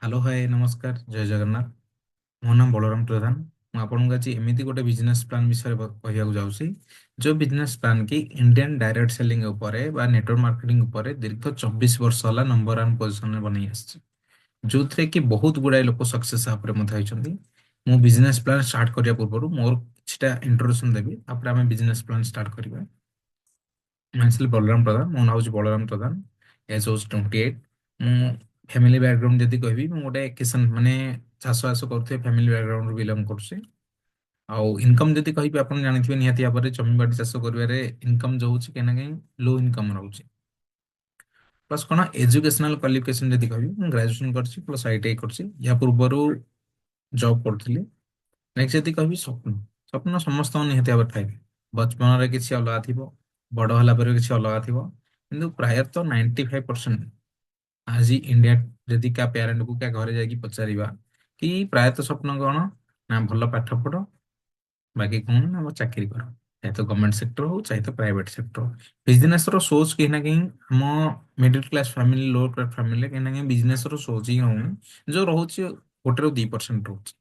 Hello hi नमस्कार जय जगन्नाथ। मो नाम बलराम प्रधान। ମୁଁ ଆପଣଙ୍କୁ ଆଜି ଏମିତି ଗୋଟେ ବିଜନେସ୍ ପ୍ଲାନ୍ ବିଷୟରେ କହିବାକୁ ଯାଉଛି ଯୋଉ ବିଜନେସ୍ ପ୍ଲାନ୍ କି ଇଣ୍ଡିଆନ୍ ଡାଇରେକ୍ଟ ସେଲିଂ ଉପରେ ବା ନେଟୱାର୍କ ମାର୍କେଟିଂ ଉପରେ ଦୀର୍ଘ 24 ବର୍ଷ ହେଲା ନମ୍ବର ୱାନ୍ ପୋଜିସନରେ ବନେଇ ଆସିଛି, ଯୋଉଥିରେ କି ବହୁତ ଗୁଡ଼ାଏ ଲୋକ ସକ୍ସେସ୍ ଉପରେ ମଧ୍ୟ ହେଇଛନ୍ତି। ମୁଁ ବିଜନେସ୍ ପ୍ଲାନ୍ ଷ୍ଟାର୍ଟ କରିବା ପୂର୍ବରୁ ମୋର କିଛିଟା ଇଣ୍ଟ୍ରୋଡକ୍ସନ୍ ଦେବି, ତାପରେ ଆମେ ବିଜନେସ୍ ପ୍ଲାନ୍ ଷ୍ଟାର୍ଟ କରିବା। ମୁଁ ବଳରାମ ପ୍ରଧାନ, ମୋ ନାଁ ହେଉଛି ବଳରାମ ପ୍ରଧାନ, ଏଜ୍ ହେଉଛି 28। ମୁଁ ଫ୍ୟାମିଲି ବ୍ୟାକଗ୍ରାଉଣ୍ଡ ଯଦି କହିବି, ମୁଁ ଗୋଟେ କିଷାନ ମାନେ ଚାଷବାସ କରୁଥିବା ଫ୍ୟାମିଲି ବ୍ୟାକଗ୍ରାଉଣ୍ଡରୁ ବିଲଙ୍ଗ କରୁଛି। ଆଉ ଇନକମ୍ ଯଦି କହିବି, ଆପଣ ଜାଣିଥିବେ ନିହାତି ଭାବରେ ଜମିବାଡ଼ି ଚାଷ କରିବାରେ ଇନକମ୍ ଯୋଉ ହଉଛି କାହିଁକି ନା କାହିଁ ଲୋ ଇନକମ୍ ରହୁଛି। ପ୍ଲସ୍ କ'ଣ ଏଜୁକେଶନାଲ କ୍ୱାଲିଫିକେସନ ଯଦି କହିବି, ମୁଁ ଗ୍ରାଜୁଏସନ କରିଛି ପ୍ଲସ୍ ITI କରିଛି। ୟା ପୂର୍ବରୁ ଜବ୍ କରୁଥିଲି। ନେକ୍ସଟ ଯଦି କହିବି ସ୍ୱପ୍ନ, ସ୍ୱପ୍ନ ସମସ୍ତଙ୍କ ନିହାତି ଭାବରେ ଥାଏ। ବଚପନରେ କିଛି ଅଲଗା ଥିବ, ବଡ଼ ହେଲା ପରେ କିଛି ଅଲଗା ଥିବ, କିନ୍ତୁ ପ୍ରାୟତଃ 95% ଆଜି ଇଣ୍ଡିଆ ଯଦି କାହା ପ୍ୟାରେଣ୍ଟକୁ କାହା ଘରେ ଯାଇକି ପଚାରିବା କି ପ୍ରାୟତଃ ସ୍ୱପ୍ନ କ'ଣ ନା ଭଲ ପାଠ ପଢ, ବାକି କ'ଣ ନା ଆମ ଚାକିରି କର, ଚାहे ତ ଗଭର୍ଣ୍ଣମେଣ୍ଟ ସେକ୍ଟର ହଉ ଚାहे ତ ପ୍ରାଇଭେଟ ସେକ୍ଟର ହଉ। ବିଜନେସ ର ସୋଚ୍ କେହି ନା କେହି ଆମ middle class family lower class family କେହି ନା କେହି ବିଜନେସ ର ସୋଚ୍ ହିଁ ହଉନି, ଯୋଉ ରହୁଛି 1-2% ରହୁଛି।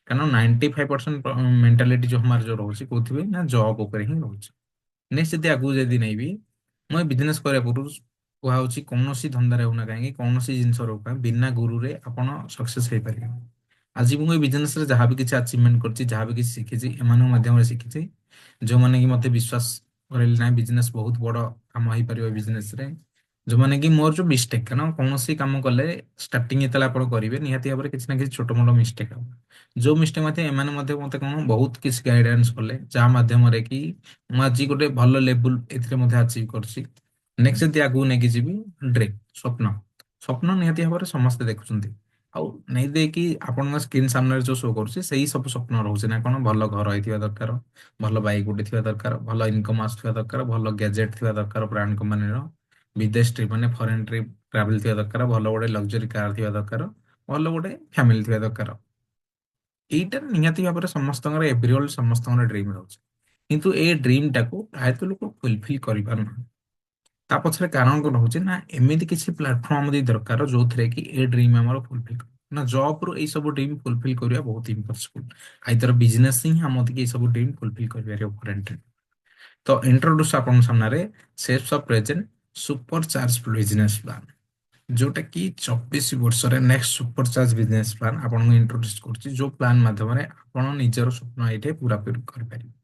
କାରଣ 95% ମେଣ୍ଟାଲିଟି ଯୋଉ ଆମର ଯୋଉ ରହୁଛି କୋଉଥିପାଇଁ ନା ଜବ୍ ଉପରେ ହିଁ ରହୁଛି। ନେକ୍ସଟ ଯଦି ଆଗକୁ ଯଦି ନେଇବି, ମୁଁ ଏ ବିଜନେସ କରିବା ପୂର୍ବରୁ କୁହାହଉଛି କୌଣସି ଧନ୍ଦାରେ ହଉନା କାହିଁକି କୌଣସି ଜିନିଷ ରହୁ କାହିଁକି ବିନା ଗୁରୁରେ ଆପଣ ସକ୍ସେସ୍ ହେଇପାରିବେ। ଆଜି ମୁଁ ଏ ବିଜନେସରେ ଯାହା ବି କିଛି ଆଚିଭମେଣ୍ଟ କରିଛି, ଯାହା ବି କିଛି ଶିଖିଛି, ଏମାନଙ୍କ ମାଧ୍ୟମରେ ଶିଖିଛି। ଯୋଉମାନେ କି ମତେ ବିଶ୍ୱାସ କରେଇଲେ ନାହିଁ ବିଜନେସ ବହୁତ ବଡ କାମ ହେଇପାରିବ ବିଜନେସରେ। ଯୋଉମାନେ କି ମୋର ଯୋଉ ମିଷ୍ଟେକ୍, କାରଣ କୌଣସି କାମ କଲେ ଷ୍ଟାର୍ଟିଂ ଯେତେବେଳେ ଆପଣ କରିବେ ନିହାତି ଭାବରେ କିଛି ନା କିଛି ଛୋଟ ମୋଟ ମିଷ୍ଟେକ୍ ହବ। ଯୋଉ ମିଷ୍ଟେକ୍ ମଧ୍ୟ ଏମାନେ ମଧ୍ୟ ମତେ କ'ଣ ବହୁତ କିଛି ଗାଇଡାନ୍ସ କଲେ, ଯାହା ମାଧ୍ୟମରେ କି ମୁଁ ଆଜି ଗୋଟେ ଭଲ ଲେବୁଲ ଏଥିରେ ମଧ୍ୟ ଆଚିଭ କରିଛି। ନେକ୍ସଟ ଯଦି ଆଗକୁ ନେଇକି ଯିବି, ଡ୍ରିମ୍ ସ୍ୱପ୍ନ, ସ୍ୱପ୍ନ ନିହାତି ଭାବରେ ସମସ୍ତେ ଦେଖୁଛନ୍ତି। ଆଉ ନେଇ ଦେଇକି ଆପଣଙ୍କ ସ୍କ୍ରିନ ସାମ୍ନାରେ ଯୋଉ ଶୋ କରୁଛି ସେଇ ସବୁ ସ୍ୱପ୍ନ ରହୁଛି ନା କ'ଣ ଭଲ ଘର ହେଇଥିବା ଦରକାର, ଭଲ ବାଇକ୍ ଗୋଟେ ଥିବା ଦରକାର, ଭଲ ଇନକମ୍ ଆସୁଥିବା ଦରକାର, ଭଲ ଗ୍ୟାଜେଟ୍ ଥିବା ଦରକାର ବ୍ରାଣ୍ଡ କମ୍ପାନୀର, ବିଦେଶ ଟ୍ରିପ୍ ମାନେ ଫରେନ୍ ଟ୍ରିପ୍ ଟ୍ରାଭେଲ ଥିବା ଦରକାର, ଭଲ ଗୋଟେ ଲକ୍ଜରୀ କାର୍ ଥିବା ଦରକାର, ଭଲ ଗୋଟେ ଫ୍ୟାମିଲି ଥିବା ଦରକାର। ଏଇଟା ନିହାତି ଭାବରେ ସମସ୍ତଙ୍କର ଏଭ୍ରିୱଲ୍ ସମସ୍ତଙ୍କର ଡ୍ରିମ୍ ରହୁଛି, କିନ୍ତୁ ଏ ଡ୍ରିମ୍ ଟାକୁ ପ୍ରାୟତଃ ଲୋକ ଫୁଲଫିଲ୍ କରିପାରୁନାହାନ୍ତି। ତା ପଛରେ କାରଣ କ'ଣ ରହୁଛି ନା ଏମିତି କିଛି ପ୍ଲାଟଫର୍ମ ଦେଇ ଦରକାର ଯୋଉଥିରେ କି ଏ ଡ୍ରିମ୍ ଆମର ଫୁଲଫିଲ୍ ନା ଜବ୍ ରୁ ଏଇ ସବୁ ଡ୍ରିମ୍ ଫୁଲଫିଲ୍ କରିବା ବହୁତ ଇମ୍ପସିବଲ। ଆଇଦର ବିଜନେସ୍ ହିଁ ଆମକୁ ଏଇ ସବୁ ଡ୍ରିମ୍ ଫୁଲଫିଲ୍ କରିପାରିବ କରେଣ୍ଟଲି। ତ ଇଣ୍ଟ୍ରୋଡ୍ୟୁସ୍ ଆପଣଙ୍କ ସାମ୍ନାରେ ସେପ୍ସ of present super charge business plan, ଯୋଉଟା କି 24 ବର୍ଷରେ next super charge business plan ଆପଣଙ୍କୁ ଇଣ୍ଟ୍ରୋଡ୍ୟୁସ୍ କରୁଛି, ଯୋଉ ପ୍ଲାନ୍ ମାଧ୍ୟମରେ ଆପଣ ନିଜର ସ୍ୱପ୍ନ ଏଇଠି ପୁରା କରିପାରିବେ।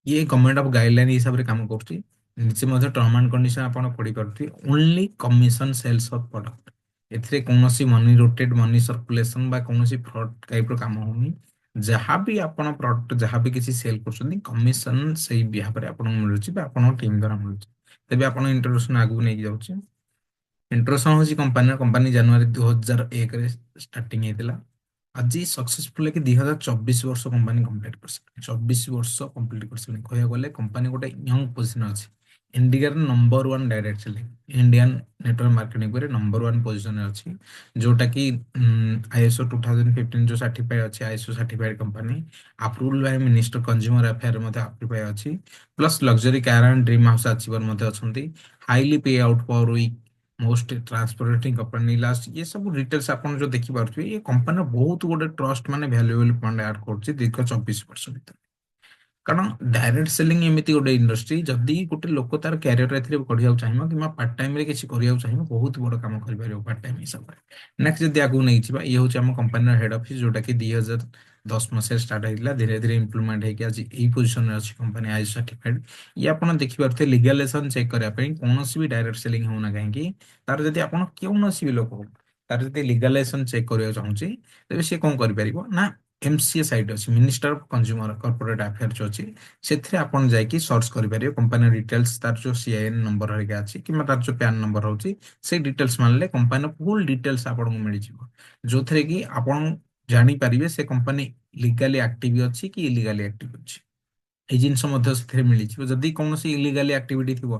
ଇଏ ଗଭର୍ଣ୍ଣମେଣ୍ଟ ଅଫ ଗାଇଡଲାଇନ ହିସାବରେ କାମ କରୁଛି। ନିଜେ ମଧ୍ୟ ଟର୍ମ ଆଣ୍ଡ କଣ୍ଡିସନ ଆପଣ ପଢିପାରୁଥିବେ। Only commission sales of product, ଏଥିରେ କୌଣସି ମନି ରୋଟେଡ ମନି ସର୍କୁଲେସନ ବା କୌଣସି ଫ୍ରଡ ଟାଇପ ର କାମ ହଉନି। ଯାହା ବି ଆପଣ ପ୍ରଡକ୍ଟ ଯାହା ବି କିଛି ସେଲ୍ କରୁଛନ୍ତି କମିଶନ ସେଇ ବିହାବରେ ଆପଣଙ୍କୁ ମିଳୁଛି ବା ଆପଣଙ୍କ ଟିମ୍ ଦ୍ୱାରା ମିଳୁଛି। ତେବେ ଆପଣ ଇଣ୍ଟ୍ରୋଡକ୍ସନ ଆଗକୁ ନେଇକି ଯାଉଛି। ଇଣ୍ଟ୍ରୋଡକ୍ସନ ହଉଛି କମ୍ପାନୀ ଜାନୁଆରୀ 2001ରେ ଷ୍ଟାର୍ଟିଂ ହେଇଥିଲା। ଆଜି ସକ୍ସେସଫୁଲ କି 2024 ବର୍ଷ କମ୍ପାନୀ କମ୍ପ୍ଲିଟ କରିସାରିଲାଣି। 24 ବର୍ଷ କମ୍ପ୍ଲିଟ କରିସାରିଲାଣି କହିବାକୁ ଗଲେ କମ୍ପାନୀ ଗୋଟେ ୟଙ୍ଗ ପୋଜିସନ ଅଛି। ଇଣ୍ଡିଆର number one direct selling Indian network marketing ଉପରେ ନମ୍ବର ୱାନ୍ ପୋଜିସନରେ ଅଛି, ଯୋଉଟା କି ISO 2015 ଯୋଉ ସାର୍ଟିଫାଇଡ୍ ଅଛି, ISO certified company, approval by minister consumer affair ମଧ୍ୟ ଆପ୍ରୁଭ ଅଛି। Plus luxury car and dream house achiever ମଧ୍ୟ ଅଛନ୍ତି। Highly pay out per week, most transporting company last, ये सब डिटेल्स ଆପଣ ଯୋଉ ଦେଖିପାରୁଥିବେ ଏ କମ୍ପାନୀର ବହୁତ ଗୋଟେ ଟ୍ରଷ୍ଟ ମାନେ ଭ୍ୟାଲୁଏବଲ ପଏଣ୍ଟ ଆଡ୍ କରୁଛି ଦୀର୍ଘ 24 ବର୍ଷ ଭିତରେ। କାରଣ ଡାଇରେକ୍ଟ ସେଲିଂ ଏମିତି ଗୋଟେ ଇଣ୍ଡଷ୍ଟ୍ରି, ଯଦି ଗୋଟେ ଲୋକ ତାର କ୍ୟାରିୟର ଏଥିରେ ପଢିବାକୁ ଚାହିଁବ କିମ୍ବା ପାର୍ଟ ଟାଇମ ରେ କିଛି କରିବାକୁ ଚାହିଁବ ବହୁତ ବଡ କାମ କରିପାରିବ ପାର୍ଟ ଟାଇମ ହିସାବରେ। ନେକ୍ସଟ ଯଦି ଆଗକୁ ନେଇଯିବା, ଇଏ ହଉଛି ଆମ କମ୍ପାନୀର ହେଡ୍ ଅଫିସ୍, ଯୋଉଟା କି 2010 ଷ୍ଟାର୍ଟ ହେଇଥିଲା, ଧୀରେ ଧୀରେ ଇମ୍ପ୍ଲିମେଣ୍ଟ ହେଇକି ଆଜି ଏଇ ପୋଜିସନରେ ଅଛି କମ୍ପାନୀ ଆଇଏସ୍ ସାର୍ଟିଫାଇଡ୍। ଇଏ ଆପଣ ଦେଖିପାରୁଥିବେ ଲିଗାଲେସନ ଚେକ୍ କରିବା ପାଇଁ କୌଣସି ବି ଡାଇରେକ୍ଟ ସେଲିଂ ହଉନା କାହିଁକି, ତାର ଯଦି ଆପଣ କୌଣସି ବି ଲୋକ ତାର ଯଦି ଲିଗାଲାଇଜେସନ ଚେକ୍ କରିବାକୁ ଚାହୁଁଛି, ତେବେ ସିଏ କ'ଣ କରିପାରିବ ନା MCA ସାଇଟ୍ ଅଛି, minister of consumer corporate affair ଯୋଉ ଅଛି, ସେଥିରେ ଆପଣ ଯାଇକି ସର୍ଚ୍ଚ କରିପାରିବେ କମ୍ପାନୀର ଡିଟେଲ୍ସ, ତାର ଯୋଉ CIN ନମ୍ବର ହେରିକା ଅଛି କିମ୍ବା ତାର ଯୋଉ ପ୍ୟାନ୍ ନମ୍ବର ରହୁଛି, ସେଇ ଡିଟେଲ୍ସ ମାରିଲେ କମ୍ପାନୀର ଫୁଲ୍ ଡିଟେଲ୍ସ ଆପଣଙ୍କୁ ମିଳିଯିବ। ଯୋଉଥିରେ କି ଆପଣ ଜାଣିପାରିବେ ସେ କମ୍ପାନୀ ଲିଗାଲି ଆକ୍ଟିଭ ଅଛି କି ଇଲିଗାଲି ଆକ୍ଟିଭ ଅଛି। ଏଇ ଜିନିଷ ମଧ୍ୟ ସେଥିରେ ମିଳିଯିବ। ଯଦି କୌଣସି ଇଲିଗାଲି ଆକ୍ଟିଭିଟି ଥିବ,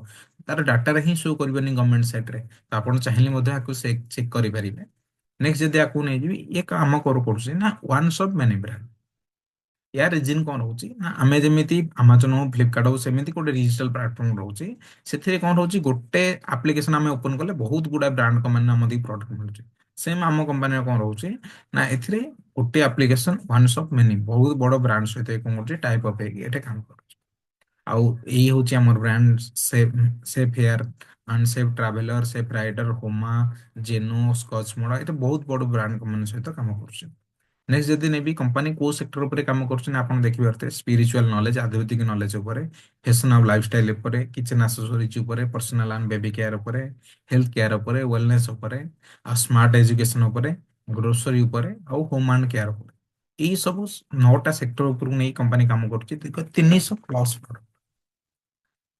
ତାର ଡାଟାରେ ହିଁ ଶୋ କରିବନି ଗଭର୍ଣ୍ଣମେଣ୍ଟ ସାଇଟରେ, ତ ଆପଣ ଚାହିଁଲେ ମଧ୍ୟ ଆକୁ ଚେକ୍ କରିପାରିବେ। ନେକ୍ସଟ ଯଦି ଆକୁ ନେଇଯିବି, ଇଏ କାମ କରୁଛି ନା once of many brand. Yeah reason କ'ଣ ରହୁଛି ନା ଆମେ ଯେମିତି ଆମାଜନ ହଉ ଫ୍ଲିପକାର୍ଟ ହଉ ସେମିତି ଗୋଟେ ଡିଜିଟାଲ ପ୍ଲାଟଫର୍ମ ରହୁଛି। ସେଥିରେ କ'ଣ ରହୁଛି, ଗୋଟେ ଆପ୍ଲିକେସନ ଆମେ ଓପନ କଲେ ବହୁତ ଗୁଡା ବ୍ରାଣ୍ଡ କମ୍ପାନୀ ଆମ ପ୍ରଡକ୍ଟ ମିଳୁଛି। ସେମ୍ ଆମ କମ୍ପାନୀର କଣ ରହୁଛି ନା ଏଥିରେ ଗୋଟେ ଆପ୍ଲିକେସନ ୱାନ୍ସ ଅଫ୍ ମେନି ବହୁତ ବଡ ବ୍ରାଣ୍ଡ ସହିତ କଣ କରୁଛି ଟାଇପ ଅପ୍ ହେଇକି ଏଠି କାମ କରୁଛି। ଆଉ ଏଇ ହଉଛି ଆମର brand safe safe hair and safe traveller safe rider ହୋମା ଜେନୋ ସ୍କଚ ମୋଡା ଏଟା ବହୁତ ବଡ ବ୍ରାଣ୍ଡ କମ୍ପାନୀ ସହିତ କାମ କରୁଛି। ନେକ୍ସଟ ଯଦି ନେବି କମ୍ପାନୀ କୋଉ ସେକ୍ଟର ଉପରେ କାମ କରୁଛନ୍ତି ଆପଣ ଦେଖିପାରୁଥିବେ ସ୍ପିରିଚୁଆଲ ନଲେଜ ଆଧ୍ୟାତ୍ମିକ ନଲେଜ ଉପରେ ଫ୍ୟାସନ ଆଉ ଲାଇଫଷ୍ଟାଇଲ ଉପରେ କିଚେନ ଆକ୍ସେସରିଜ ଉପରେ ପର୍ସନାଲ ଆଣ୍ଡ ବେବି କେୟାର ଉପରେ ହେଲ୍ଥ କେୟାର ଉପରେ ୱେଲନେସ ଉପରେ ଆଉ ସ୍ମାର୍ଟ ଏଜୁକେସନ ଉପରେ ଗ୍ରୋସରୀ ଉପରେ ଆଉ ହୋମ ଆଣ୍ଡ କେୟାର ଉପରେ ଏଇ ସବୁ 9ଟା ସେକ୍ଟର ଉପରକୁ ନେଇ କମ୍ପାନୀ କାମ କରୁଛି। ଦୀର୍ଘ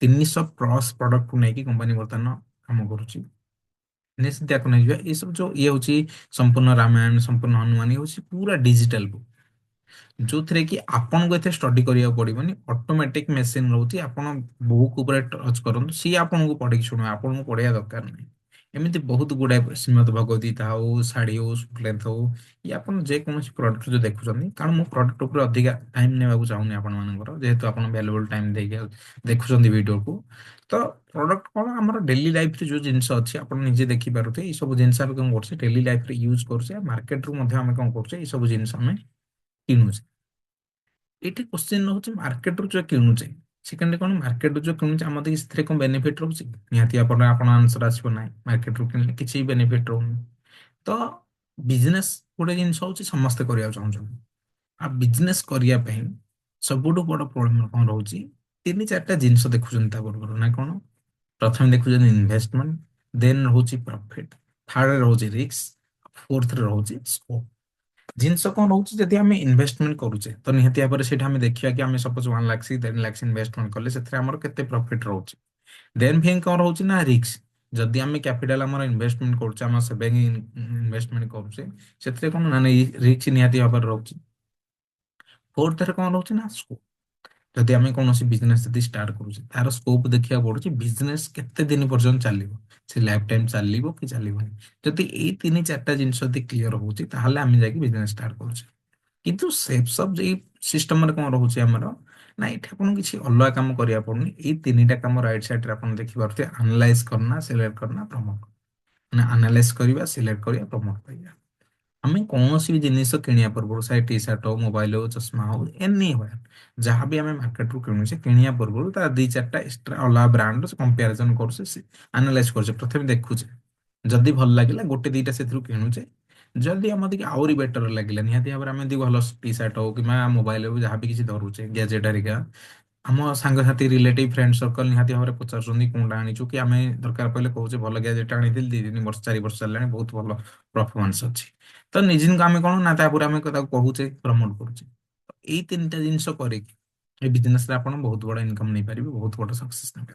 300 ପ୍ଲସ୍ ପ୍ରଡକ୍ଟକୁ ନେଇକି କମ୍ପାନୀ ବର୍ତ୍ତମାନ କାମ କରୁଛି। ନିଶ୍ଚିତ ୟାକୁ ନେଇଯିବା ଏଇ ସବୁ ଯୋଉ ଇଏ ହଉଛି ସମ୍ପୂର୍ଣ୍ଣ ରାମାୟଣ ସମ୍ପୂର୍ଣ୍ଣ ହନୁମାନ ଇଏ ହଉଛି ପୁରା ଡିଜିଟାଲ ବୁକ୍ ଯୋଉଥିରେ କି ଆପଣଙ୍କୁ ଏତେ ଷ୍ଟଡି କରିବାକୁ ପଡିବନି ଅଟୋମେଟିକ ମେସିନ ରହୁଛି ଆପଣ ବୁକ୍ ଉପରେ ଟଚ୍ କରନ୍ତୁ ସିଏ ଆପଣଙ୍କୁ ପଢିକି ଶୁଣିବ ଆପଣଙ୍କୁ ପଢିବା ଦରକାର ନାହିଁ। ଏମିତି ବହୁତ ଗୁଡାଏ ଶ୍ରୀମଦ ଭଗବତ ଗୀତା ହଉ ଶାଢୀ ହଉ ସୁକ୍ଲେନ୍ଥ ହଉ ଇଏ ଆପଣ ଯେକୌଣସି ପ୍ରଡକ୍ଟ ଯୋଉ ଦେଖୁଛନ୍ତି କାରଣ ମୁଁ ପ୍ରଡକ୍ଟ ଉପରେ ଅଧିକା ଟାଇମ ନେବାକୁ ଚାହୁଁନି ଆପଣ ମାନଙ୍କର ଯେହେତୁ ଆପଣ ଭ୍ୟାଲୁବଲ ଟାଇମ ଦେଇକି ଦେଖୁଛନ୍ତି ଭିଡିଓକୁ ତ ପ୍ରଡକ୍ଟ କଣ ଆମର ଡେଲି ଲାଇଫରେ ଯୋଉ ଜିନିଷ ଅଛି ଆପଣ ନିଜେ ଦେଖିପାରୁଥିବେ ଏଇ ସବୁ ଜିନିଷ ଆମେ କଣ କରୁଛେ ଡେଲି ଲାଇଫରେ ୟୁଜ କରୁଛେ ମାର୍କେଟରୁ ମଧ୍ୟ ଆମେ କଣ କରୁଛେ ଏଇ ସବୁ ଜିନିଷ ଆମେ କିଣୁଛେ। ଏଇଠି କ୍ୱଶ୍ଚିନ୍ ରହୁଛି ମାର୍କେଟରୁ ଯୋଉ କିଣୁଛେ ସେକେଣ୍ଡ କଣ ମାର୍କେଟରୁ ଯୋଉ କିଣୁଛେ ଆମ ଦେଇ ସେଥିରେ କଣ ବେନିଫିଟ ରହୁଛି ନିହାତି ଆପଣ ଆନ୍ସର ଆସିବ ନାହିଁ ମାର୍କେଟରୁ କିଣିଲେ କିଛି ବେନିଫିଟ ରହୁନି। ତ ବିଜନେସ ଗୋଟେ ଜିନିଷ ହଉଛି ସମସ୍ତେ କରିବାକୁ ଚାହୁଁଛନ୍ତି ଆଉ ବିଜନେସ କରିବା ପାଇଁ ସବୁଠୁ ବଡ ପ୍ରୋବ୍ଲେମ କଣ ରହୁଛି ତିନି ଚାରିଟା ଜିନିଷ ଦେଖୁଛନ୍ତି ତା ପୂର୍ବରୁ ନା କଣ ପ୍ରଥମେ ଦେଖୁଛନ୍ତି ଇନଭେଷ୍ଟମେଣ୍ଟ ଦେନ୍ ରହୁଛି ପ୍ରଫିଟ ଥାର୍ଡରେ ରହୁଛି ରିସ୍କ ଫୋର୍ଥରେ ରହୁଛି ସ୍କୋପ। ଜିନିଷ କଣ ରହୁଛି ଯଦି ଆମେ ଇନଭେଷ୍ଟମେଣ୍ଟ କରୁଛେ ତ ନିହାତି ଭାବରେ ସେଇଟା ଆମେ ଦେଖିବା କି ଆମେ ସପୋଜ 1 ଲାକ୍ଷ 10 ଲାକ୍ଷ ଇନଭେଷ୍ଟମେଣ୍ଟ କଲେ ସେଥିରେ ଆମର କେତେ ପ୍ରଫିଟ ରହୁଛି। ଦେନ୍ ଫିଙ୍ଗ କଣ ରହୁଛି ନା ରିକ୍ସ ଯଦି ଆମେ କ୍ୟାପିଟାଲ ଆମର ଇନଭେଷ୍ଟମେଣ୍ଟ କରୁଛେ ଆମ ସେଭିଂ ଇନଭେଷ୍ଟମେଣ୍ଟ କରୁଛେ ସେଥିରେ କଣ ନା ରିକ୍ସ ନିହାତି ଭାବରେ ରହୁଛି। ଫୋର୍ଥରେ କଣ ରହୁଛି ନା ସ୍କୋପ ଯଦି ଆମେ କୌଣସି ବିଜନେସ ଯଦି ଷ୍ଟାର୍ଟ କରୁଛେ ତାର ସ୍କୋପ ଦେଖିବାକୁ ପଡୁଛି ବିଜନେସ କେତେ ଦିନ ପର୍ଯ୍ୟନ୍ତ ଚାଲିବ ସେ ଲାଇଫ ଟାଇମ ଚାଲିବ କି ଚାଲିବନି। ଯଦି ଏଇ ତିନି ଚାରିଟା ଜିନିଷ ଯଦି କ୍ଲିୟର ହଉଛି ତାହେଲେ ଆମେ ଯାଇକି ବିଜନେସ ଷ୍ଟାର୍ଟ କରୁଛେ। କିନ୍ତୁ ସେ ସବୁ ଏଇ ସିଷ୍ଟମରେ କଣ ରହୁଛି ଆମର ନା ଏଠି ଆପଣଙ୍କୁ କିଛି ଅଲଗା କାମ କରିବାକୁ ପଡୁନି ଏଇ ତିନିଟା କାମ ରାଇଟ ସାଇଡରେ ଆପଣ ଦେଖିପାରୁଥିବେ ଆନାଲାଇଜ କରନା ସିଲେକ୍ଟ କରନା ପ୍ରମୋଟ ମାନେ ଆନାଲାଇଜ କରିବା ସିଲେକ୍ଟ କରିବା ପ୍ରମୋଟ କରିବା। ଆମେ କୌଣସି ବି ଜିନିଷ କିଣିବା ପୂର୍ବରୁ ସେ ଟି ସାର୍ଟ ହଉ ମୋବାଇଲ ହଉ ଚଷମା ହଉ ଏନି ଯାହାବି ଆମେ ମାର୍କେଟରୁ କିଣୁଛେ କିଣିବା ପୂର୍ବରୁ ତା ଦି ଚାରିଟା ଏକ୍ସଟ୍ରା ଅଲଗା ବ୍ରାଣ୍ଡ କମ୍ପାରିଜନ କରୁଛେ ଆନାଲାଇଜ କରୁଛେ ପ୍ରଥମେ ଦେଖୁଛେ ଯଦି ଭଲ ଲାଗିଲା ଗୋଟେ ଦିଟା ସେଥିରୁ କିଣୁଛେ ଯଦି ଆମ ଟିକେ ଆହୁରି ବେଟର ଲାଗିଲା ନିହାତି ଭାବରେ ଆମେ ଯଦି ଭଲ ଟି ସାର୍ଟ ହଉ କିମ୍ବା ମୋବାଇଲ ହଉ ଯାହାବି କିଛି ଧରୁଛେ ଗ୍ୟାଜେଟ ହେରିକା ଆମ ସାଙ୍ଗସାଥି ରିଲେଟିଭ ଫ୍ରେଣ୍ଡ ସର୍କଲ ନିହାତି ଭାବରେ ପଚାରୁଛନ୍ତି କୋଉଟା ଆଣିଛୁ କି ଆମେ ଦରକାର ପଡ଼ିଲେ କହୁଛେ ଭଲ ଗ୍ୟାଜେଟ ଆଣିଥିଲି 2 3 ବର୍ଷ 4 ବର୍ଷ ହେଲାଣି ବହୁତ ଭଲ ପରଫମାନ୍ସ ଅଛି। ତ ନିଜକୁ ଆମେ କଣ ନା ତାପରେ ଆମେ ତାକୁ କହୁଛେ ପ୍ରମୋଟ କରୁଛେ ଏଇ ତିନିଟା ଜିନିଷ କରିକି ଏ ବିଜନେସରେ ଆପଣ ବହୁତ ବଡ ଇନକମ ନେଇପାରିବେ ବହୁତ ବଡ ସକ୍ସେସ ନେବେ।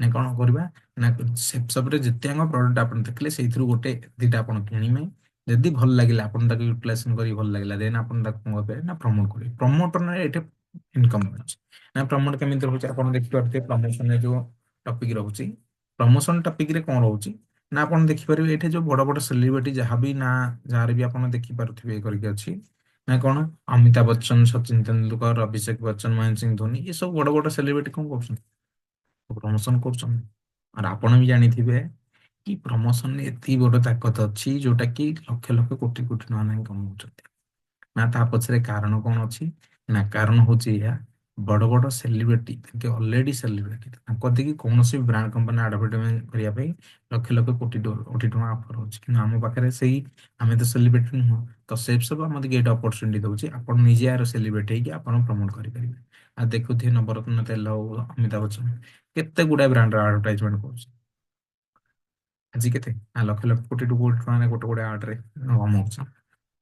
ନା କଣ କରିବା ନା ସେସବୁରେ ଯେତେକ ପ୍ରଡକ୍ଟ ଆପଣ ଦେଖିଲେ ସେଇଥିରୁ ଗୋଟେ ଦିଟା ଆପଣ କିଣିବେ ଯଦି ଭଲ ଲାଗିଲା ଆପଣ ତାକୁ ୟୁଟିଲାଇଜେସନ କରି ଭଲ ଲାଗିଲା ଦେନ୍ ଆପଣ ତାକୁ କଣ କରିବେ ନା ପ୍ରମୋଟ କରିବେ ପ୍ରମୋଟରରେ ଏଠି ଇନକମ ରହୁଛି। ନା ପ୍ରମୋଟ କେମିତି ରହୁଛି ଆପଣ ଦେଖିପାରୁଥିବେ ପ୍ରମୋସନରେ ଯୋଉ ଟପିକ ରହୁଛି ପ୍ରମୋସନ ଟପିକରେ କଣ ରହୁଛି ନା ଆପଣ ଦେଖିପାରିବେ ଏଠି ଯୋଉ ବଡ ବଡ ସେଲିବ୍ରିଟି ଯାହାବି ନା ଯାହାର ବି ଆପଣ ଦେଖିପାରୁଥିବେ ଇଏ କରିକି ଅଛି ନା କଣ ଅମିତାଭ ବଚ୍ଚନ ସଚିନ ତେନ୍ଦୁଲକର ଅଭିଷେକ ବଚ୍ଚନ ମହେନ୍ଦ୍ର ସିଂହ ଧୋନି ଏ ସବୁ ବଡ ବଡ ସେଲିବ୍ରିଟି କଣ କରୁଛନ୍ତି ପ୍ରମୋସନ କରୁଛନ୍ତି। ଆଉ ଆପଣ ବି ଜାଣିଥିବେ କି ପ୍ରମୋସନରେ ଏତିକି ବଡ ତାକତ ଅଛି ଯୋଉଟା କି ଲକ୍ଷ ଲକ୍ଷ କୋଟି କୋଟି ଟଙ୍କା ନେଇ କମଉଛନ୍ତି। ନା ତା ପଛରେ କାରଣ କଣ ଅଛି ନା କାରଣ ହଉଛି ଏହା ବଡ ବଡ ସେଲିବ୍ରିଟି ତାଙ୍କେ ଅଲରେଡି ସେଲିବ୍ରିଟି ତାଙ୍କ ଦେଇକି କୌଣସି ବ୍ରାଣ୍ଡ କମ୍ପାନୀ ଆଡଭର୍ଟାଇଜମେଣ୍ଟ କରିବା ପାଇଁ ଲକ୍ଷ ଲକ୍ଷ କୋଟି ଟଙ୍କା ଅଫର ଅଛି କିନ୍ତୁ ଆମ ପାଖରେ ସେଇ ଆମେ ତ ସେଲିବ୍ରିଟି ନୁହଁ ତ ସେ ସବୁ ଆମକୁ ଗେଟ ଅପରଚୁନିଟି ଦଉଛି ଆପଣ ନିଜେ ଏହାର ସେଲିବ୍ରିଟି ହେଇକି ଆପଣ ପ୍ରମୋଟ କରିପାରିବେ। ଆଉ ଦେଖୁଥିବେ ନବରତ୍ନ ତେଲ ହଉ ଅମିତାଭ ବଚ୍ଚନ କେତେ ଗୁଡାଏ ବ୍ରାଣ୍ଡର ଆଡଭର୍ଟାଇଜମେଣ୍ଟ କରୁଛି ଆଜି କେତେ ନା ଲକ୍ଷ ଲକ୍ଷ କୋଟି ଟଙ୍କା ଗୋଟେ ଗୋଟେ ଆଡରେ କମଉଛି।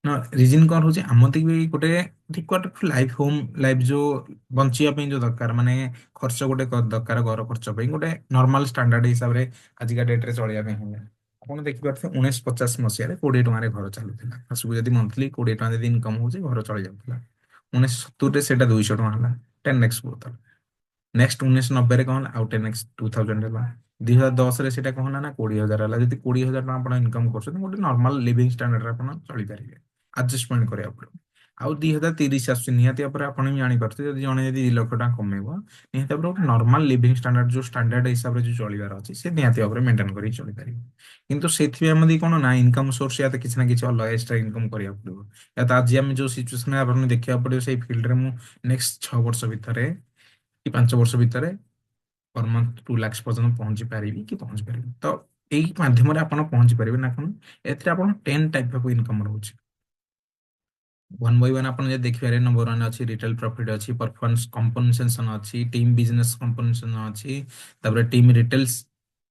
ନା ରିଜିନ କଣ ରହୁଛି ଆମ ବି ଗୋଟେ ଠିକ ଲାଇଫ ହୋମ ଲାଇଫ ଯୋଉ ବଞ୍ଚିବା ପାଇଁ ଯୋଉ ଦରକାର ମାନେ ଖର୍ଚ୍ଚ ଗୋଟେ ଦରକାର ଘର ଖର୍ଚ୍ଚ ପାଇଁ ଗୋଟେ ନର୍ମାଲ ଷ୍ଟାଣ୍ଡାର୍ଡ ହିସାବରେ ଆଜିକା ଡେଟରେ ଚଳିବା ପାଇଁ ହେଲେ ଆପଣ ଦେଖିପାରୁଥିବେ 1950 ମସିହାରେ 20 ଟଙ୍କାରେ ଘର ଚାଲୁଥିଲା ମାସକୁ ଯଦି ମନ୍ଥଲି 20 ଟଙ୍କା ଯଦି ଇନକମ ହଉଛି ଘର ଚଳି ଯାଉଥିଲା 1970ରେ ସେଇଟା 200 ଟଙ୍କା ହେଲା 10x growth ହେଲା। ନେକ୍ସଟ 1990ରେ କଣ ହେଲା ଆଉ 10x 2000 ହେଲା 2010ରେ ସେଇଟା କଣ ହେଲା ନା 20,000 ହେଲା ଯଦି 20,000 ଟଙ୍କା ଆପଣ ଇନକମ କରୁଛନ୍ତି ଗୋଟେ ନର୍ମାଲ ଲିଭିଂ ଷ୍ଟାଣ୍ଡାର୍ଡରେ ଆପଣ ଚଳିପାରିବେ ଆଡଜଷ୍ଟମେଣ୍ଟ କରିବାକୁ ପଡିବ। ଆଉ 2030 ଆସୁଛି ନିହାତି ଭାବରେ ଆପଣ ବି ଜାଣିପାରୁଥିବେ ଯଦି ଜଣେ ଯଦି 2 ଲକ୍ଷ ଟଙ୍କା କମେଇବ ନିହାତି ଭାବରେ ଗୋଟେ ନର୍ମାଲ ଲିଭିଂ ଷ୍ଟାଣ୍ଡାର୍ଡ ଯୋଉ ଷ୍ଟାଣ୍ଡାର୍ଡ ହିସାବରେ ଯୋଉ ଚଳିବାର ଅଛି ସେ ନିହାତି ଭାବରେ ମେଣ୍ଟେନ କରିକି ଚଳିପାରିବ। କିନ୍ତୁ ସେଥିପାଇଁ ଆମେ କଣ ନା ଇନକମ ସୋର୍ସ ୟା ତ କିଛି ନା କିଛି ଅଲଗା ଏକ୍ସଟ୍ରା ଇନକମ କରିବାକୁ ପଡିବ। ୟା ତ ଆଜି ଆମେ ଯୋଉ ସିଚୁଏସନରେ ଆପଣ ଦେଖିବାକୁ ପଡିବ ସେଇ ଫିଲ୍ଡରେ ମୁଁ ନେକ୍ସଟ 6 ବର୍ଷ ଭିତରେ କି 5 ବର୍ଷ ଭିତରେ ପର ମନ୍ଥ 2 ଲାକ୍ଷ ପର୍ଯ୍ୟନ୍ତ ପହଞ୍ଚି ପାରିବି କି ପହଞ୍ଚି ପାରିବି। ତ ଏଇ ମାଧ୍ୟମରେ ଆପଣ ପହଞ୍ଚି ପାରିବେ ନା କଣ ଏଥିରେ ଆପଣ 10 ଟାଇପ ଅଫ ଇନକମ ରହୁଛି। वन बाय वन ଆପଣ ଯଦି ଦେଖିପାରିବେ ନମ୍ବର ୱାନ୍ ଅଛି ରିଟେଲ ପ୍ରଫିଟ୍ ଅଛି ପରଫର୍ମାନ୍ସ କମ୍ପନସେସନ ଅଛି ଟିମ୍ ବିଜନେସ କମ୍ପନସେସନ ଅଛି ତାପରେ ଟିମ୍ ରିଟେଲ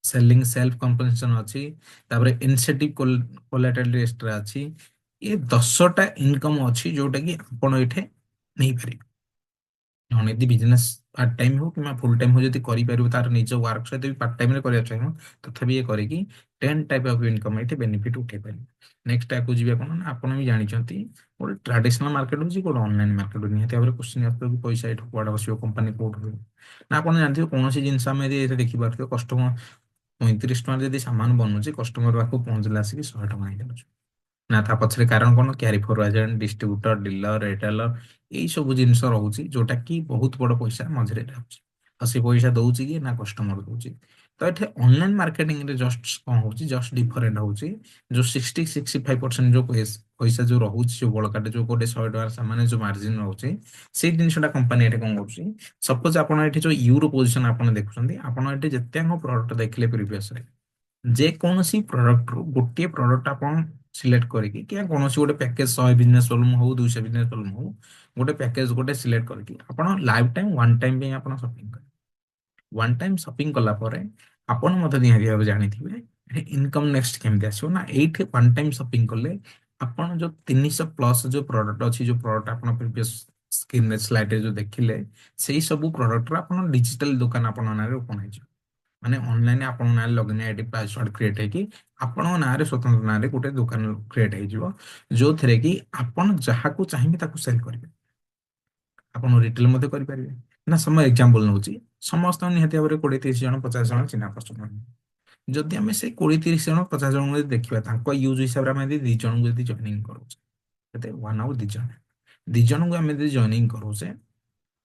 ସେଲିଂ ସେଲ୍ଫ କମ୍ପନସେସନ ଅଛି ତାପରେ ଇନସେଟିଭ କୋଲାଟେରାଲ ଏକ୍ସଟ୍ରା ଅଛି। ଏ 10ଟା ଇନକମ ଅଛି ଯୋଉଟା କି ଆପଣ ଏଠି ନେଇପାରିବେ। ଜଣେ ଯଦି ବିଜନେସ ପାର୍ଟ ଟାଇମ ହଉ କିମ୍ବା ଫୁଲ ଟାଇମ ହଉ ଯଦି କରିପାରିବ ତାର ନିଜ ୱାର୍କ ସହିତ ବି ପାର୍ଟ ଟାଇମ ରେ କରିବାକୁ ଚାହିଁବ ତଥାପି ଇଏ କରିକି 10 ଟାଇପ ଅଫ ଇନକମ ଏଠି ବେନିଫିଟ ଉଠେଇ ପାରିବେ। ନେକ୍ସଟ ଆକୁ ଯିବେ କଣ ନା ଆପଣ ବି ଜାଣିଛନ୍ତି ଗୋଟେ ଟ୍ରାଡିସନାଲ ମାର୍କେଟ ହଉଛି ଗୋଟେ ଅନଲାଇନ ମାର୍କେଟ ନିହାତି ଭାବରେ କ୍ୱେଶ୍ଚିନ୍ ଆସିବ କି ପଇସା ଏଠୁ କୁଆଡେ ଆସିବ କମ୍ପାନୀ କୋଉଠୁ ରହିବ। ନା ଆପଣ ଜାଣିଥିବେ କୌଣସି ଜିନିଷ ଆମେ ଯଦି ଏଠି ଦେଖିପାରୁଥିବେ କଷ୍ଟମର 35 ଟଙ୍କା ଯଦି ସାମାନ ବନୁଛି କଷ୍ଟମର ପାଖକୁ ପହଞ୍ଚିଲା ଆସିକି 100 ଟଙ୍କା ହେଇଯାଉଛି। ନା ତା ପଛରେ କାରଣ କଣ କ୍ୟାରି ଫର ଏଜେଣ୍ଟ ଡିଷ୍ଟ୍ରିବ୍ୟୁଟର ଡିଲର ରିଟେଲର ଏଇ ସବୁ ଜିନିଷ ରହୁଛି ଯୋଉଟା କି ବହୁତ ବଡ ପଇସା ମଝିରେ ରହୁଛି। ଆଉ ସେ ପଇସା ଦଉଛି କି ନା କଷ୍ଟମର ଦଉଛି। ତ ଏଠି ଅନଲାଇନ ମାର୍କେଟିଂ ରେ ଜଷ୍ଟ କଣ ହଉଛି ଜଷ୍ଟ ଡିଫରେଣ୍ଟ ହଉଛି ଯୋଉ 65% ଯୋଉ ପଇସା ଯୋଉ ରହୁଛି ଯୋଉ ବଳକାଟେ ଯୋଉ ଗୋଟେ 100 ଟଙ୍କା ସାମାନ ଯୋଉ ମାର୍ଜିନ ରହୁଛି ସେଇ ଜିନିଷଟା କମ୍ପାନୀ ଏଠି କଣ କରୁଛି। ସପୋଜ ଆପଣ ଏଠି ଯୋଉ ୟୁର ପୋଜିସନ ଆପଣ ଦେଖୁଛନ୍ତି ଆପଣ ଏଠି ଯେତେ ପ୍ରଡକ୍ଟ ଦେଖିଲେ ପ୍ରିଭିୟସରେ ଯେକୌଣସି ପ୍ରଡକ୍ଟରୁ ଗୋଟିଏ ପ୍ରଡକ୍ଟ ଆପଣ ସିଲେକ୍ଟ କରିକି କି କୌଣସି ଗୋଟେ ପ୍ୟାକେଜ 100 ବିଜନେସ ଭଲ୍ୟୁମ ହଉ 200 ବିଜନେସ ଭଲ୍ୟୁମ ହଉ ଗୋଟେ ପ୍ୟାକେଜ ଗୋଟେ ସିଲେକ୍ଟ କରିକି ଆପଣ ଲାଇଫ ଟାଇମ ୱାନ୍ ଟାଇମ ପାଇଁ ଆପଣ ସପିଂ କରିବେ। ୱାନ୍ ଟାଇମ ସପିଂ କଲା ପରେ ଆପଣ ମଧ୍ୟ ନିହାତି ଭାବେ ଜାଣିଥିବେ ଇନକମ ନେକ୍ସଟ କେମିତି ଆସିବ ନା ଏଇଠି ୱାନ୍ ଟାଇମ ସପିଂ କଲେ ଆପଣ ଯୋଉ 300 ପ୍ଲସ ଯୋଉ ପ୍ରଡକ୍ଟ ଅଛି ଯୋଉ ପ୍ରଡକ୍ଟ ଆପଣ ପ୍ରିଭିୟସ ସ୍କ୍ରିନରେ ସ୍ଲାଇଡରେ ଯୋଉ ଦେଖିଲେ ସେଇ ସବୁ ପ୍ରଡକ୍ଟର ଆପଣ ଡିଜିଟାଲ ଦୋକାନ ଆପଣଙ୍କ ନାଁରେ ଓପନ ହେଇଯିବ। ମାନେ ଅନଲାଇନ ଆପଣଙ୍କ ନାଁରେ ଲଗଇନ ଆଇଡି ପାସୱାର୍ଡ କ୍ରିଏଟ ହେଇକି ଆପଣଙ୍କ ନାଁରେ ସ୍ୱତନ୍ତ୍ର ନାଁରେ ଗୋଟେ ଦୋକାନ କ୍ରିଏଟ ହେଇଯିବ ଯୋଉଥିରେ କି ଆପଣ ଯାହାକୁ ଚାହିଁବେ ତାକୁ ସେଲ କରିବେ। ଆପଣ ରିଟେଲ ମଧ୍ୟ କରିପାରିବେ। ନା ସମୟ ଏକ୍ଜାମ୍ପଲ ନଉଛି ସମସ୍ତଙ୍କ ନିହାତି ଭାବରେ 20-30 ଜଣ 50 ଜଣ ଚିହ୍ନା ପରିଚୟ। ଯଦି ଆମେ ସେଇ 20-30 ଜଣ 50 ଜଣଙ୍କୁ ଯଦି ଦେଖିବା ତାଙ୍କ ୟୁଜ ହିସାବରେ ଆମେ ଯଦି 2 ଜଣଙ୍କୁ ଯଦି ଜଏନିଂ କରୁଛେ କେତେ ୱାନ୍ ଆଉ 2 ଜଣ 2 ଜଣଙ୍କୁ ଆମେ ଯଦି ଜଏନିଂ କରୁଛେ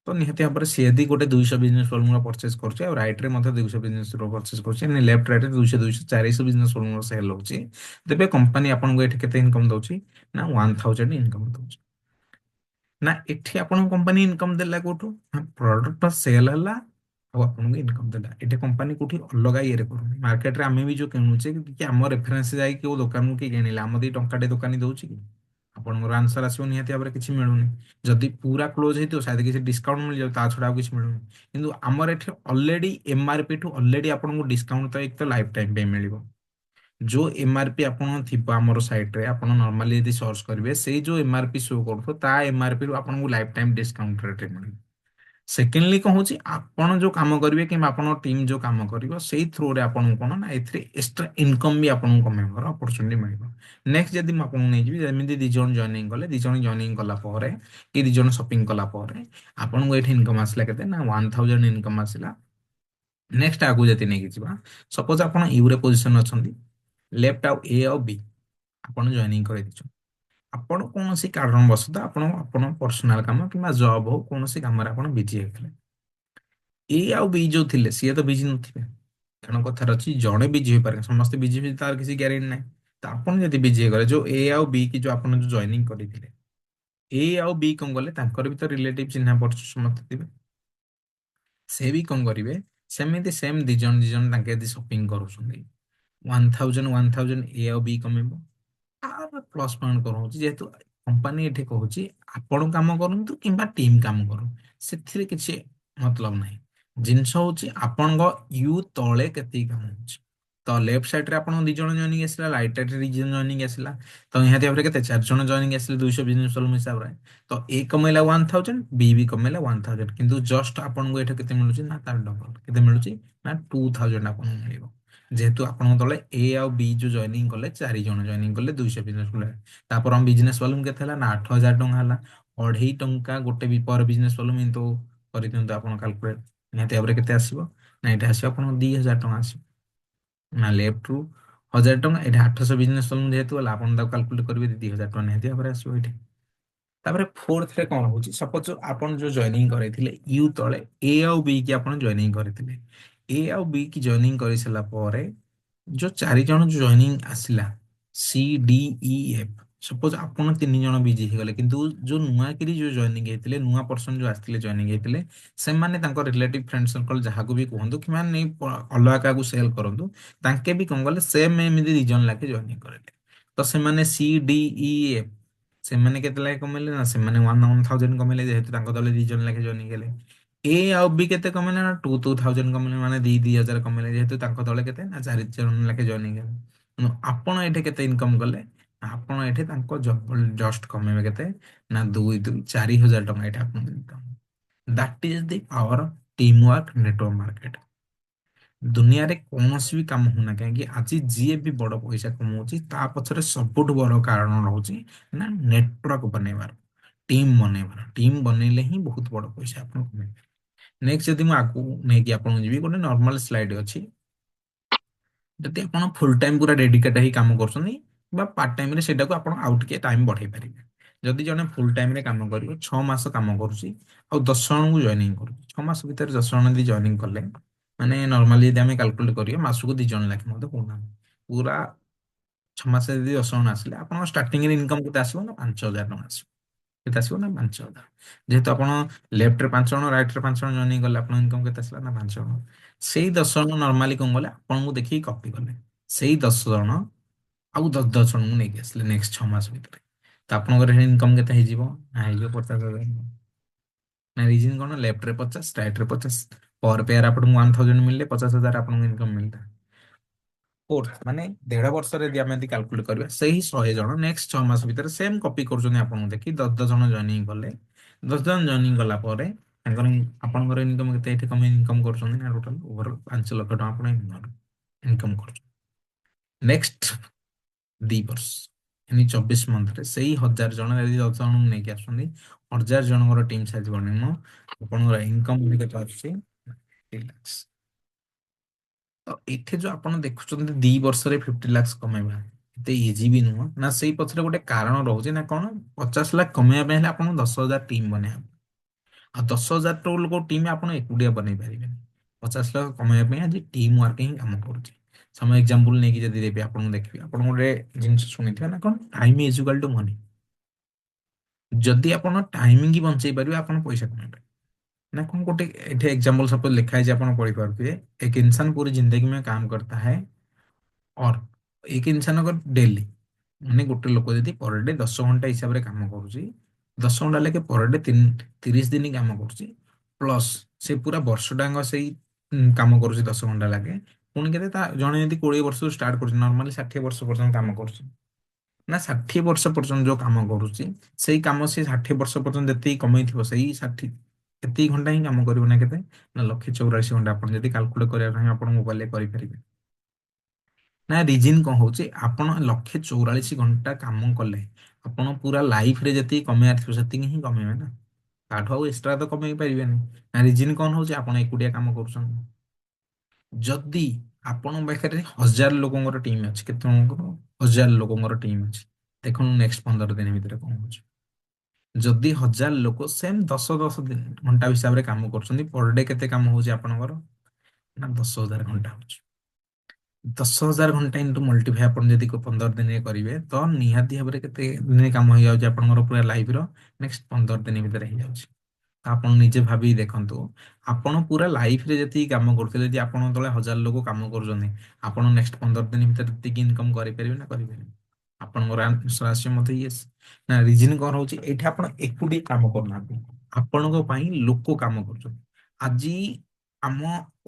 ତ ନିହାତି ଭାବରେ ସିଏ ଯଦି ଗୋଟେ 200 ବିଜନେସ ପରଚେଜ କରୁଛି ଆଉ ରାଇଟ ରେ ମଧ୍ୟ 200 ବିଜନେସ ପରଚେଜ କରୁଛି ଲେଫ୍ଟ ରାଇଟ ରେ 200 200 400 ବିଜନେସ ସେଲ୍ ହଉଛି ତେବେ କମ୍ପାନୀ ଆପଣଙ୍କୁ ଏଠି କେତେ ଇନକମ ଦଉଛି ନା 1000 ଇନକମ ଦଉଛି। ନା ଏଠି ଆପଣଙ୍କ କମ୍ପାନୀ ଇନକମ ଦେଲା କୋଉଠୁ ନା ପ୍ରଡକ୍ଟ ସେଲ ହେଲା ଆଉ ଆପଣଙ୍କୁ ଇନକମ ଦେଲା। ଏଠି କମ୍ପାନୀ କୋଉଠି ଅଲଗା ଇଏରେ କରୁନି। ମାର୍କେଟରେ ଆମେ ବି ଯୋଉ କିଣୁଛେ କି ଆମ ରେଫରେନ୍ସ ଯାଇକି କୋଉ ଦୋକାନକୁ କିଏ କିଣିଲା ଆମ ଦେଇ ଟଙ୍କାଟେ ଦୋକାନୀ ଦଉଛି କି ଆପଣଙ୍କର ଆନ୍ସର ଆସିବ ନିହାତି ଭାବରେ କିଛି ମିଳୁନି। ଯଦି ପୁରା କ୍ଲୋଜ ହେଇଥିବ ସାୟଦ କିଛି ଡିସକାଉଣ୍ଟ ମିଳିଯାଉ ତା ଛଡା ଆଉ କିଛି ମିଳୁନି। କିନ୍ତୁ ଆମର ଏଠି ଅଲରେଡି ଏମଆରପି ଠୁ ଅଲରେଡି ଆପଣଙ୍କୁ ଡିସକାଉଣ୍ଟ ତ ଏକ ତ ଲାଇଫ ଟାଇମ ପାଇଁ ମିଳିବ। ଯୋଉ ଏମଆରପି ଆପଣ ଥିବ ଆମର ସାଇଟରେ ଆପଣ ନର୍ମାଲି ଯଦି ସର୍ଚ୍ଚ କରିବେ ସେଇ ଯୋଉ ଏମଆରପି ଶୋ କରୁଥିବ ତା ଏମଆରପି ରୁ ଆପଣଙ୍କୁ ଲାଇଫ ଟାଇମ ଡିସକାଉଣ୍ଟ ରେଟରେ ମିଳିବ। ସେକେଣ୍ଡଲି କଣ ହଉଛି ଆପଣ ଯୋଉ କାମ କରିବେ କିମ୍ବା ଆପଣଙ୍କ ଟିମ୍ ଯୋଉ କାମ କରିବ ସେଇ ଥ୍ରୁରେ ଆପଣଙ୍କୁ କଣ ନା ଏଥିରେ ଏକ୍ସଟ୍ରା ଇନକମ ବି ଆପଣଙ୍କୁ କମେଇବାର ଅପରଚୁନିଟି ମିଳିବ। ନେକ୍ସଟ ଯଦି ମୁଁ ଆପଣଙ୍କୁ ନେଇଯିବି ଯେମିତି 2 ଜଣ ଜଏନିଂ କଲେ 2 ଜଣ ଜଏନିଂ କଲା ପରେ କି 2 ଜଣ ସପିଂ କଲା ପରେ ଆପଣଙ୍କୁ ଏଠି ଇନକମ ଆସିଲା କେତେ ନା 1000 ଇନକମ ଆସିଲା। ନେକ୍ସଟ ଆଗକୁ ଯଦି ନେଇକି ଯିବା ସପୋଜ ଆପଣ ୟୁରେ ପୋଜିସନ ଅଛନ୍ତି ଲେଫ୍ଟ ଆଉ ଏ ଆଉ ବି ଆପଣ ଜଏନିଂ କରିଦେଇଛନ୍ତି। ଆପଣ କୌଣସି କାରଣବଶତଃ ଆପଣ ଆପଣ ପର୍ସନାଲ କାମ କିମ୍ବା ଜବ ହଉ କୌଣସି କାମରେ ଆପଣ ବିଜି ହେଇଥିଲେ। ଏ ଆଉ ବି ଯୋଉ ଥିଲେ ସିଏ ତ ବିଜି ନଥିବେ କାରଣ କଥାରେ ଅଛି ଜଣେ ବିଜି ହେଇପାରେ ସମସ୍ତେ ବିଜି ବି ତାର କିଛି ଗ୍ୟାରେଣ୍ଟି ନାହିଁ। ତ ଆପଣ ଯଦି ବିଜି ହେଇଗଲେ ଯୋଉ ଏ ଆଉ ବି କି ଯୋଉ ଆପଣ ଯୋଉ ଜଏନିଂ କରିଥିଲେ ଏ ଆଉ ବି କଣ କଲେ ତାଙ୍କର ବି ତ ରିଲେଟିଭ ଚିହ୍ନା ପରିଚୟ ସମସ୍ତେ ଥିବେ। ସେ ବି କଣ କରିବେ ସେମିତି ସେମ 2 ଜଣ ତାଙ୍କେ ଯଦି ସପିଂ କରୁଛନ୍ତି 1000 ଏ ଆଉ ବି କମେଇବ। ଆର ପ୍ଲସ ପଏଣ୍ଟ କଣ ହଉଛି ଯେହେତୁ କମ୍ପାନୀ ଏଠି କହୁଛି ଆପଣ କାମ କରନ୍ତୁ କିମ୍ବା ଟିମ୍ କାମ କରୁ ସେଥିରେ କିଛି ମତଲବ ନାହିଁ। ଜିନିଷ ହଉଛି ଆପଣଙ୍କ ୟୁ ତଳେ କେତିକି କାମ ହଉଛି। ତ ଲେଫ୍ଟ ସାଇଡ ରେ ଆପଣଙ୍କ 2 ଜଣ ଜଏନିଂ ଆସିଲା ରାଇଟ ସାଇଡ ରେ 2 ଜଣ ଜଏନିଂ ଆସିଲା। ତ ନିହାତି ଭାବରେ କେତେ 4 ଜଣ ଜଏନିଂ ଆସିଲେ 200 ବିଜନେସ ହିସାବରେ। ତ ଏ କମେଇଲା 1000 ବି କମେଇଲା 1000 କିନ୍ତୁ ଜଷ୍ଟ ଆପଣଙ୍କୁ ଏଠି କେତେ ମିଳୁଛି ନା ତାର ଡବଲ କେତେ ମିଳୁଛି ନା 2000 ଆପଣଙ୍କୁ ମିଳିବ। ଯେହେତୁ ଆପଣଙ୍କ ତଳେ ଏ ଆଉ ବି ଯୋଉ ଜଏନିଂ କଲେ 4 ଜଣ ଜଏନିଂ କଲେ 200 ବିଜନେସ ତାପରେ ଆମ ବିଜନେସ ଭଲ୍ୟୁମ କେତେ ହେଲା ନା 8000 ଟଙ୍କା ହେଲା। 2.5 ଟଙ୍କା ଗୋଟେ ବି ପର ବିଜନେସ ଭଲ୍ୟୁମ କିନ୍ତୁ କରିଦିଅନ୍ତୁ ଆପଣ କାଲକୁଲେଟ ନିହାତି ଭାବରେ କେତେ ଆସିବ ନା ଏଇଟା ଆସିବ ଆପଣଙ୍କ 2000 ଟଙ୍କା ଆସିବ। ନା ଲେଫ୍ଟ ରୁ 1000 ଟଙ୍କା ଏଠି 800 ବିଜନେସ ଭଲ୍ୟୁମ ଯେହେତୁ ହେଲା ଆପଣ ତାକୁ କାଲକୁଲେଟ କରିବେ 2000 ଟଙ୍କା ନିହାତି ଭାବରେ ଆସିବ ଏଇଠି। ତାପରେ ଫୋର୍ଥରେ କଣ ହଉଛି, ସପୋଜ ଆପଣ ଯୋଉ ଜଏନିଂ କରିଥିଲେ ୟୁ ତଳେ ଏ ଆଉ ବି କି ଆପଣ ଜଏନିଂ କରିଥିଲେ। ଏ ଆଉ ବି କି ଜଏନିଂ କରିସାରିଲା ପରେ ଯୋଉ 4 ଜଣ ଯୋଉ ଜଏନିଂ ଆସିଲା C D E F, suppose ଆପଣ 3 ଜଣ ବିଜି ହେଇଗଲେ, କିନ୍ତୁ ଯୋଉ ନୂଆକିରି ଯୋଉ ଜଏନିଂ ହେଇଥିଲେ, ନୂଆ ପର୍ସନ ଯୋଉ ଆସିଥିଲେ ଜଏନିଂ ହେଇଥିଲେ, ସେମାନେ ତାଙ୍କ ରିଲେଟିଭ ଫ୍ରେଣ୍ଡ ସର୍କଲ ଯାହାକୁ ବି କୁହନ୍ତୁ କିମ୍ବା ଅଲଗା କାହାକୁ ସେଲ୍ କରନ୍ତୁ, ତାଙ୍କେ ବି କଣ କଲେ ସେମ୍ ଏମିତି 2 ଜଣ ଲାଖେ ଜଏନିଂ କରିଲେ। ତ ସେମାନେ ସି ଡି ଇ ଏଫ୍ ସେମାନେ କେତେ ଲେଖା କମେଇଲେ ନା ସେମାନେ 1,000 କମେଇଲେ, ଯେହେତୁ ତାଙ୍କ ଦଳେ 2 ଜଣ ଲେଖେ ଜଏନିଂ ହେଲେ। ଏ ଆଉ ବି କେତେ କମେଇଲେ ନା 2,000 କମେଇଲେ, ମାନେ 2,000 କମେଇଲେ, ଯେହେତୁ ତାଙ୍କ ଦଳେ କେତେ ନା 4 ଜଣ ଲେଖେ ଜଏନିଂ ହେଲେ। ତେଣୁ ଆପଣ ଏଠି କେତେ ଇନକମ୍ କଲେ, ଆପଣ ଏଠି ତାଙ୍କ ଜଷ୍ଟ କମେଇବେ କେତେ ନା 2,000 4,000 ଏଠି ଆପଣଙ୍କ income. That is the power of team work network market. ଦୁନିଆରେ କୌଣସି ବି କାମ ହଉନା କାହିଁକି ଆଜି ଯିଏ ବି ବଡ ପଇସା କମଉଛି ତା ପଛରେ ସବୁଠୁ ବଡ କାରଣ ରହୁଛି ନା ନେଟୱାର୍କ ବନେଇବାର, ଟିମ୍ ବନେଇବାର। ଟିମ୍ ବନେଇଲେ ହିଁ ବହୁତ ବଡ ପଇସା ଆପଣ କମେଇବେ। ନେକ୍ସଟ ଯଦି ମୁଁ ଆଗକୁ ନେଇକି ଆପଣଙ୍କୁ ଯିବି, ଗୋଟେ ନର୍ମାଲ ସ୍ଲାଇଡ୍ ଅଛି। ଯଦି ଆପଣ ଫୁଲ ଟାଇମ ପୁରା ଡେଡିକେଟ ହେଇ କାମ କରୁଛନ୍ତି ବା ପାର୍ଟ ଟାଇମରେ ସେଇଟାକୁ ଆପଣ ଆଉ ଟିକେ ଟାଇମ ବଢେଇ ପାରିବେ। ଯଦି ଜଣେ ଫୁଲ ଟାଇମରେ କାମ କରିବ, 6 ମାସ କାମ କରୁଛି ଆଉ 10 ଜଣଙ୍କୁ ଜଏନିଂ କରୁଛି, 6 ମାସ ଭିତରେ 10 ଜଣ ଯଦି ଜଏନିଂ କଲେ, ମାନେ ନର୍ମାଲି ଯଦି ଆମେ କାଲକୁଲେଟ କରିବା ମାସକୁ 2 ଜଣ ଲେଖେ ମଧ୍ୟ କହୁନାହାନ୍ତି, ପୁରା 6 ମାସରେ ଯଦି 10 ଜଣ ଆସିଲେ ଆପଣଙ୍କ ଷ୍ଟାର୍ଟିଂରେ ଇନକମ୍ କେତେ ଆସିବ ନା 5,000 ଟଙ୍କା ଆସିବ। କେତେ ଆସିବ ନା 5,000। ଯେହେତୁ ଆପଣ ଲେଫ୍ଟରେ 5 ଜଣ ରାଇଟରେ 5 ଜଣ ଜଏନିଂ କଲେ, ଆପଣଙ୍କ ଇନକମ୍ କେତେ ଆସିଲା ନା 5 ଜଣ। ସେଇ 10 ଜଣ ନର୍ମାଲି କଣ କଲେ, ଆପଣଙ୍କୁ ଦେଖିକି କପି କଲେ। ସେଇ 10 ଜଣ ଆଉ 10 ଜଣଙ୍କୁ ନେଇକି ଆସିଲେ ନେକ୍ସଟ 6 ମାସ ଭିତରେ। ତ ଆପଣଙ୍କର ଇନକମ୍ କେତେ ହେଇଯିବ ନା ହେଇଯିବ 50,000। ନା ରିଜିନ କଣ, ଲେଫ୍ଟରେ 50 ରାଇଟରେ 50, ପର ପେୟାର ଆପଣଙ୍କୁ 1,000 ମିଳିଲେ 50,000 ଆପଣଙ୍କୁ ଇନକମ୍ ମିଳିଲା। ଫୋର୍ଥ ମାନେ 1.5 ବର୍ଷରେ ଯଦି ଆମେ ଯଦି କାଲକୁଲେଟ କରିବା, ସେଇ 100 ଜଣ ନେକ୍ସଟ 6 ମାସ ଭିତରେ ସେମ୍ କପି କରୁଛନ୍ତି ଆପଣଙ୍କୁ ଦେଖି, 10 ଜଣ ଜଏନିଂ କଲେ। 10 ଜଣ ଜଏନିଂ କଲା ପରେ ତାଙ୍କର ଆପଣଙ୍କର ଇନକମ୍ କେତେ, ଏଠି କମେ ଇନକମ୍ କରୁଛନ୍ତି ନା ଟୋଟାଲ ଓଭର 5 ଲକ୍ଷ ଟଙ୍କା ଆପଣ ଇନକମ୍ କରୁଛନ୍ତି। ନେକ୍ସଟ 2 ବର୍ଷ ଏନି 24 ମନ୍ଥରେ ସେଇ 1,000 ଜଣ ଯଦି 10 ଜଣଙ୍କୁ ନେଇକି ଆସୁଛନ୍ତି, 1,000 ଜଣଙ୍କର ଟିମ୍ ସାଇଜ ବନେଇବ, ଆପଣଙ୍କର ଇନକମ୍ କେତେ ଆସୁଛି 50 ଲାକ୍ସ। ତ ଏଠି ଯୋଉ ଆପଣ ଦେଖୁଛନ୍ତି 2 ବର୍ଷରେ 50 ଲାକ୍ସ କମେଇବା ଏତେ ଇଜି ବି ନୁହଁ ନା, ସେଇ ପଛରେ ଗୋଟେ କାରଣ ରହୁଛି ନା କଣ, 50 ଲାଖ କମେଇବା ପାଇଁ ହେଲେ ଆପଣଙ୍କୁ 10,000 ଟିମ୍ ବନେଇବା, ଆଉ 10,000 ଲୋକ ଟିମ୍ ଆପଣ ଏକୁଟିଆ ବନେଇ ପାରିବେନି। 50 ଲାଖ କମେଇବା ପାଇଁ ଆଜି ଟିମ୍ ୱାର୍କ ହିଁ କାମ କରୁଛି। ସମ ଏକ୍ଜାମ୍ପଲ ନେଇକି ଯଦି ଦେବି ଆପଣଙ୍କୁ, ଦେଖିବି ଆପଣ ଗୋଟେ ଜିନିଷ ଶୁଣିଥିବେ ନା, କଣ time is equal to money. ଯଦି ଆପଣ ଟାଇମିଂ ବଞ୍ଚେଇ ପାରିବେ ଆପଣ पॉइसा कमाई पाए ना। कौन गोटे एठे एग्जांपल सपोज लिखा है जे आपण पढ़ी पारुथिबे, एक इंसान पूरी जिंदगी में काम करता है और एक इंसान अगर डेली माने गोटे लोक यदि पर डे 10 घंटा हिसाब रे काम करूची, 10 घंटा लेके पर डे 30 दिन काम करूची, प्लस से पूरा वर्ष डांग से काम करूची 10 घंटा लगे, पुणी केते जणे यदि 20 वर्ष स्टार्ट करूची, नॉर्मली 60 वर्ष पर्यंत काम करूची ना, 60 वर्ष पर्यंत जो काम करुच्ची सेई काम से 60 वर्ष पर्यंत जति कमई सेई 60 एति घंटा ही काम करिବ ना, केते ना 1,84,घंटा आपण जदि कैलकुलेट करिया ପାଇଁ ଆପଣ ମୋବାଇଲ ରେ କରିପାରିବେ। ना रिजिन कौन होची, आपण 1,44,घंटा काम कले ଆପଣ ପୁରା ଲାଇଫ ରେ ଯେତିକି କମେଇବାର ଥିବ ସେତିକି ହିଁ କମେଇବେ ନା, ତାଠୁ ଆଉ ଏକ୍ସଟ୍ରା ତ କମେଇ ପାରିବେନି। ନା ରିଜିନ କଣ ହଉଛି, ଆପଣ ଏକୁଟିଆ କାମ କରୁଛନ୍ତି। ଯଦି ଆପଣଙ୍କ ପାଖରେ 1,000 ଲୋକଙ୍କର ଟିମ୍ ଅଛି, କେତେ ଜଣଙ୍କର 1,000 ଲୋକଙ୍କର ଟିମ୍ ଅଛି, ଦେଖନ୍ତୁ ନେକ୍ସଟ 15 ଦିନ ଭିତରେ କଣ ହଉଛି। ଯଦି 1,000 ଲୋକ ସେମ୍ 10-10 ଘଣ୍ଟା ହିସାବରେ କାମ କରୁଛନ୍ତି, ପର ଡେ କେତେ କାମ ହଉଛି ଆପଣଙ୍କର ନା 10,000 ଘଣ୍ଟା ହଉଛି। 10,000 ଘଣ୍ଟା ଇଣ୍ଟୁ ମଲ୍ଟିପ୍ଲାଏ ଆପଣ ଯଦି 15 ଦିନରେ କରିବେ ତ ନିହାତି ଭାବରେ କେତେ ଦିନ କାମ ହେଇଯାଉଛି ଆପଣଙ୍କର ପୁରା ଲାଇଫ ର ନେକ୍ସଟ 15 ଦିନ ଭିତରେ ହେଇଯାଉଛି। ତ ଆପଣ ନିଜେ ଭାବିକି ଦେଖନ୍ତୁ, ଆପଣ ପୁରା ଲାଇଫରେ ଯେତିକି କାମ କରୁଥିଲେ, ଯଦି ଆପଣଙ୍କ ତଳେ 1,000 ଲୋକ କାମ କରୁଛନ୍ତି, ଆପଣ ନେକ୍ସଟ 15 ଦିନ ଭିତରେ ଯେତିକି ଇନକମ୍ କରିପାରିବେ ନା କରିପାରିବେ? ଆପଣଙ୍କର ଆନ୍ସର ଆସିବ ମତେ ୟେସ୍। ନା ରିଜିନ କଣ ହଉଛି, ଏଇଠି ଆପଣ ଏକୁଟିଆ କାମ କରୁନାହାନ୍ତି, ଆପଣଙ୍କ ପାଇଁ ଲୋକ କାମ କରୁଛନ୍ତି। ଆଜି ଆମ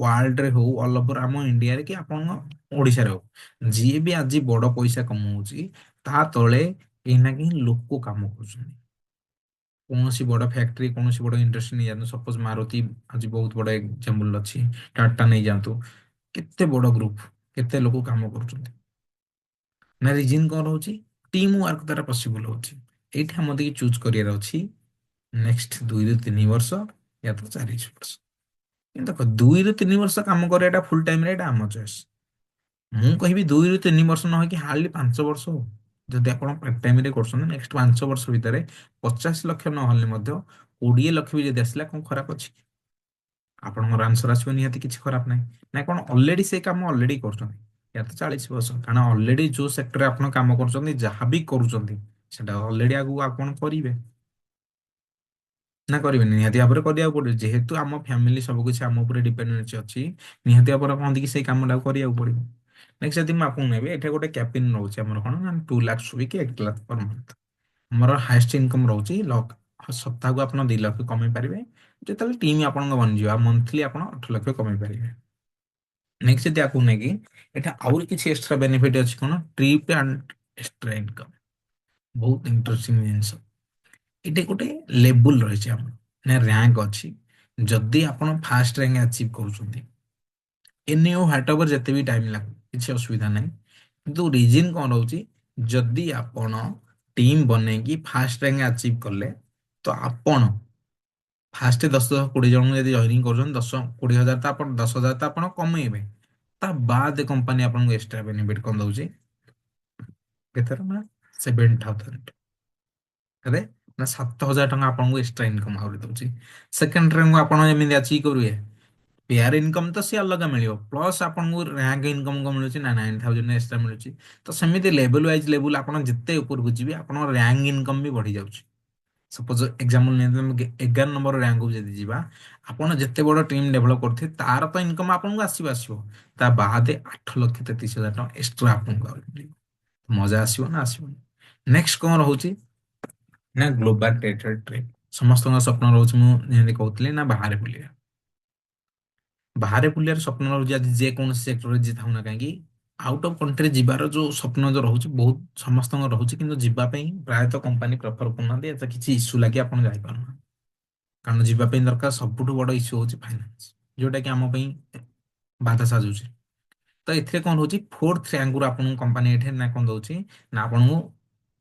ୱାର୍ଲଡରେ ହଉ, ଅଲ ଓଭର ଆମ ଇଣ୍ଡିଆରେ କି ଆପଣଙ୍କ ଓଡିଶାରେ ହଉ, ଯିଏ ବି ଆଜି ବଡ ପଇସା କମଉଛି ତା ତଳେ କେହି ନା କେହି ଲୋକ କାମ କରୁଛନ୍ତି। କୌଣସି ବଡ ଫ୍ୟାକ୍ଟ୍ରି, କୌଣସି ବଡ ଇଣ୍ଡଷ୍ଟ୍ରି ନେଇଯାଆନ୍ତୁ, ସପୋଜ ମାରୁତି ଆଜି ବହୁତ ବଡ ଏକ୍ସାମ୍ପଲ ଅଛି, ଟାଟା ନେଇଯାଆନ୍ତୁ, କେତେ ବଡ ଗ୍ରୁପ, କେତେ ଲୋକ କାମ କରୁଛନ୍ତି। ନା ରିଜିନ କଣ ରହୁଛି, ଟିମ୍ ୱାର୍କ ଦ୍ୱାରା ପସିବଲ ହଉଛି। ଏଇଠି ଆମକୁ ଚୁଜ୍ କରିବାର ଅଛି ନେକ୍ସଟ 2 ରୁ 3 ବର୍ଷ ୟା ତ 4 ବର୍ଷ। କିନ୍ତୁ ଦେଖ 2 ରୁ 3 ବର୍ଷ କାମ କରିବାଟା ଫୁଲ ଟାଇମରେ ଏଇଟା ଆମ ଚଏସ୍। ମୁଁ କହିବି 2 ରୁ 3 ବର୍ଷ ନ ହେଇକି ହାର୍ଡଲି 5 ବର୍ଷ ହଉ। ଯଦି ଆପଣ ପାର୍ଟ ଟାଇମରେ କରୁଛନ୍ତି ନେକ୍ସଟ 5 ବର୍ଷ ଭିତରେ 50 ଲକ୍ଷ ନହେଲେ ମଧ୍ୟ 20 ଲକ୍ଷ ବି ଯଦି ଆସିଲା କଣ ଖରାପ ଅଛି? ଆପଣଙ୍କର ଆନ୍ସର ଆସିବ ନିହାତି କିଛି ଖରାପ ନାହିଁ। ନା କଣ ଅଲରେଡି ସେଇ କାମ ଅଲରେଡି କରୁଛନ୍ତି? ୟା ତ 40 ବର୍ଷ, କାରଣ ଅଲରେଡି ଯୋଉ ସେକ୍ଟରରେ ଆପଣ କାମ କରୁଛନ୍ତି ଯାହା ବି କରୁଛନ୍ତି ସେଟା ଅଲରେଡି ଆଗକୁ ଆପଣ କରିବେ ନା କରିବେନି? ନିହାତି ଭାବରେ କରିବାକୁ ପଡିବ, ଯେହେତୁ ଆମ ଫ୍ୟାମିଲି ସବୁ କିଛି ଆମ ଉପରେ ଡିପେଣ୍ଡେନ୍ସି ଅଛି। ନିହାତି ଭାବରେ କହନ୍ତି କି ସେଇ କାମଟାକୁ କରିବାକୁ ପଡିବ। ନେକ୍ସଟ ଯଦି ମୁଁ ଆପଣଙ୍କୁ ନେବି, ଏଠି ଗୋଟେ କ୍ୟାପିନ୍ ରହୁଛି ଆମର କଣ ନା 2 ଲାକ୍ଷ କି 1 ଲାକ୍ଷ ପର ମନ୍ଥ। ଆମର ହାଏଷ୍ଟ ଇନକମ୍ ରହୁଛି ସପ୍ତାହକୁ ଆପଣ 2 ଲକ୍ଷ କମେଇ ପାରିବେ। ଯେତେବେଳେ ଟିମ୍ ଆପଣଙ୍କ ବନିଯିବ ଆଉ ମନ୍ଥଲି ଆପଣ 8 ଲକ୍ଷ କମେଇ ପାରିବେ। ନେକ୍ସଟ ଯଦି ଆକୁ ନେଇକି ଏଟା ଆହୁରି କିଛି ଏକ୍ସଟ୍ରା ବେନିଫିଟ ଅଛି, କଣ ଟ୍ରିପ୍ ଆଣ୍ଡ ଏକ୍ସଟ୍ରା ଇନକମ୍। ବହୁତ ଇଣ୍ଟରେଷ୍ଟିଂ ଜିନିଷ। ଏଠି ଗୋଟେ ଲେବୁଲ ରହିଛି ଆମର, ନା ର୍ୟାଙ୍କ ଅଛି। ଯଦି ଆପଣ ଫାଷ୍ଟ ର୍ୟାଙ୍କ ଆଚିଭ୍ କରୁଛନ୍ତି, ଏନି ଓ ହ୍ୱାଟ ଏଭର ଯେତେ ବି ଟାଇମ୍ ଲାଗୁ କିଛି ଅସୁବିଧା ନାହିଁ। କିନ୍ତୁ ରିଜିନ୍ କଣ ରହୁଛି? ଯଦି ଆପଣ ଟିମ୍ ବନେଇକି ଫାଷ୍ଟ ର୍ୟାଙ୍କ ଆଚିଭ୍ କଲେ, ତ ଆପଣ ଫାଷ୍ଟ 10 10 20 ଜଣଙ୍କୁ ଯଦି ଜଏନିଂ କରୁଛନ୍ତି, 10 20 ହଜାର ତ ଆପଣ 10 ହଜାର ତ ଆପଣ କମେଇବେ। ତା ବାଦ କମ୍ପାନୀ ଆପଣଙ୍କୁ ଏକ୍ସଟ୍ରା ବେନିଫିଟ କଣ ଦଉଛି? କେତେ ଟଙ୍କା? 7,000 ରେ ନା 7,000 ଟଙ୍କା ଆପଣଙ୍କୁ ଏକ୍ସଟ୍ରା ଇନକମ୍ ଆହୁରି ଦଉଛି। ସେକେଣ୍ଡ ର୍ୟାଙ୍କ ଆପଣ ଏମିତି ଆଚିଭ୍ କରିବେ, ପେୟାର ଇନକମ୍ ତ ସେ ଅଲଗା ମିଳିବ, ପ୍ଲସ୍ ଆପଣଙ୍କୁ ର୍ୟାଙ୍କ ଇନକମ୍ କଣ ମିଳୁଛି ନା 9,000 ଏକ୍ସଟ୍ରା ମିଳୁଛି। ତ ସେମିତି ଲେବୁଲ ୱାଇଜ ଲେବୁଲ ଆପଣ ଯେତେ ଉପରକୁ ଯିବେ ଆପଣଙ୍କ ର୍ୟାଙ୍କ ଇନକମ୍ ବି ବଢି ଯାଉଛି। ସପୋଜ ଏକ୍ଜାମ୍ପଲ ନିଅନ୍ତୁ, ଆମେ 11 ନମ୍ବର ର୍ୟାଙ୍କକୁ ଯଦି ଯିବା, ଆପଣ ଯେତେ ବଡ ଟିମ୍ ଡେଭଲପ କରୁଥିବେ ତାର ତ ଇନକମ୍ ଆପଣଙ୍କୁ ଆସିବ ଆସିବ, ତା ବାଦେ 8,33,000 ଟଙ୍କା ଏକ୍ସଟ୍ରା ଆପଣଙ୍କୁ ଆହୁରି ମିଳିବ। ମଜା ଆସିବ ନା ଆସିବନି? ନେକ୍ସଟ କଣ ରହୁଛି ନା ଗ୍ଲୋବାଲ ଟେରିଟୋରୀ ଟ୍ରିପ୍। ସମସ୍ତଙ୍କ ସ୍ୱପ୍ନ ରହୁଛି, ମୁଁ ଯେମିତି କହୁଥିଲି ନା ବାହାରେ ବୁଲିବା। ବାହାରେ ବୁଲିବାର ସ୍ୱପ୍ନ ରହୁଛି ଆଜି ଯେକୌଣସି ସେକ୍ଟରରେ ଯିଏ ଥାଉ ନା କାହିଁକି। ଆଉଟ୍ ଅଫ୍ କଣ୍ଟ୍ରି ଯିବାର ଯୋଉ ସ୍ୱପ୍ନ ଯୋଉ ରହୁଛି ବହୁତ ସମସ୍ତଙ୍କର ରହୁଛି, କିନ୍ତୁ ଯିବା ପାଇଁ ପ୍ରାୟତଃ କମ୍ପାନୀ ପ୍ରେଫର କରୁନାହାନ୍ତି। ଏତେ କିଛି ଇସ୍ୟୁ ଲାଗି ଆପଣ ଯାଇପାରୁନାହାନ୍ତି। କାରଣ ଯିବା ପାଇଁ ଦରକାର ସବୁଠୁ ବଡ ଇସ୍ୟୁ ହଉଛି ଫାଇନାନ୍ସ, ଯୋଉଟା କି ଆମ ପାଇଁ ବାଧା ସାଜୁଛି। ତ ଏଥିରେ କଣ ହଉଛି, ଫୋର୍ଥ ର୍ୟାଙ୍କରୁ ଆପଣଙ୍କୁ କମ୍ପାନୀ ଏଠି ନା କଣ ଦଉଛି ନା ଆପଣଙ୍କୁ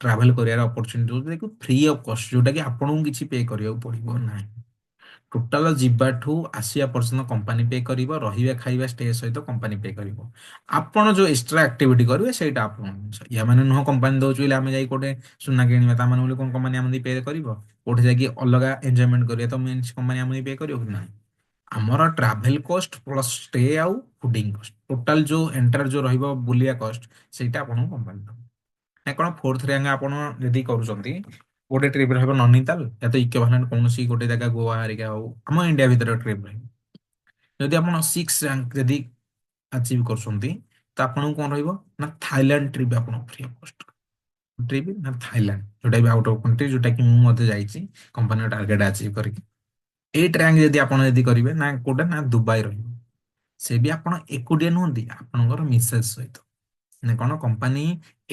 ଟ୍ରାଭେଲ କରିବାର ଅପରଚୁନିଟି ଦଉଛି ଫ୍ରି ଅଫ୍ କଷ୍ଟ, ଯୋଉଟା କି ଆପଣଙ୍କୁ କିଛି ପେ କରିବାକୁ ପଡିବ ନାହିଁ। ଟୋଟାଲ ଯିବାଠୁ ଆସିବା ପର୍ଯ୍ୟନ୍ତ କମ୍ପାନୀ ପେ କରିବ, ରହିବା ଖାଇବା ଷ୍ଟେ ସହିତ କମ୍ପାନୀ ପେ କରିବ। ଆପଣ ଯୋଉ ଏକ୍ସଟ୍ରା ଆକ୍ଟିଭିଟି କରିବେ ସେଇଟା ଆପଣଙ୍କ ଜିନିଷ। ୟା ମାନେ ନୁହଁ କମ୍ପାନୀ ଦଉଛି ବୋଲି ଆମେ ଯାଇ କୋଉଟେ ସୁନା କିଣିବା, ତା ମାନେ ବୋଲି କଣ କମ୍ପାନୀ ଆମକୁ ପେ କରିବ? କୋଉଠି ଯାଇକି ଅଲଗା ଏଞ୍ଜୟମେଣ୍ଟ କରିବା ତ ମିନ୍ସ କମ୍ପାନୀ ଆମକୁ ପେ କରିବ କି ନାହିଁ? ଆମର ଟ୍ରାଭେଲ କଷ୍ଟ ପ୍ଲସ ଷ୍ଟେ ଆଉ ଫୁଡିଂ କଷ୍ଟ, ଟୋଟାଲ ଯୋଉ ଏଣ୍ଟାର ଯୋଉ ରହିବ ବୁଲିବା କଷ୍ଟ, ସେଇଟା ଆପଣଙ୍କୁ କମ୍ପାନୀ ଦବ। ନା କଣ ଫୋର୍ଥ ର୍ୟାଙ୍କ ଆପଣ ଯଦି କରୁଛନ୍ତି, ଗୋଟେ ଟ୍ରିପ ରହିବ ନୈନିତାଲ, या तो ଇକ୍ୱିଭାଲେଣ୍ଟ କୌଣସି ଗୋଟେ ଜାଗା ଗୋଆ ହାରିକା ହଉ ଆମ ଇଣ୍ଡିଆ ଭିତରେ ଟ୍ରିପ ରହିବ। ଯଦି ଆପଣ 6 ର୍ୟାଙ୍କ ଯଦି ଆଚିଭ୍ କରୁଛନ୍ତି, ତ ଆପଣଙ୍କୁ କଣ ରହିବ ନା ଥାଇଲାଣ୍ଡ ଟ୍ରିପ ଆପଣଙ୍କୁ ଫ୍ରି ଅଫ୍ କଷ୍ଟ। ଟ୍ରିପ ନା ଥାଇଲାଣ୍ଡ, ଯୋଉଟା ବି ଆଉଟ୍ ଅଫ୍ କଣ୍ଟ୍ରି, ଯୋଉଟା କି ମୁଁ ମଧ୍ୟ ଯାଇଛି କମ୍ପାନୀର ଟାର୍ଗେଟ ଆଚିଭ୍ କରିକି। 8 ର୍ୟାଙ୍କ ଯଦି ଆପଣ ଯଦି କରିବେ ନା କୋଉଟା ନା ଦୁବାଇ ରହିବ। ସେ ବି ଆପଣ ଏକୁଟିଆ ନୁହନ୍ତି, ଆପଣଙ୍କର ମିସେସ୍ ସହିତ। ନା କଣ କମ୍ପାନୀ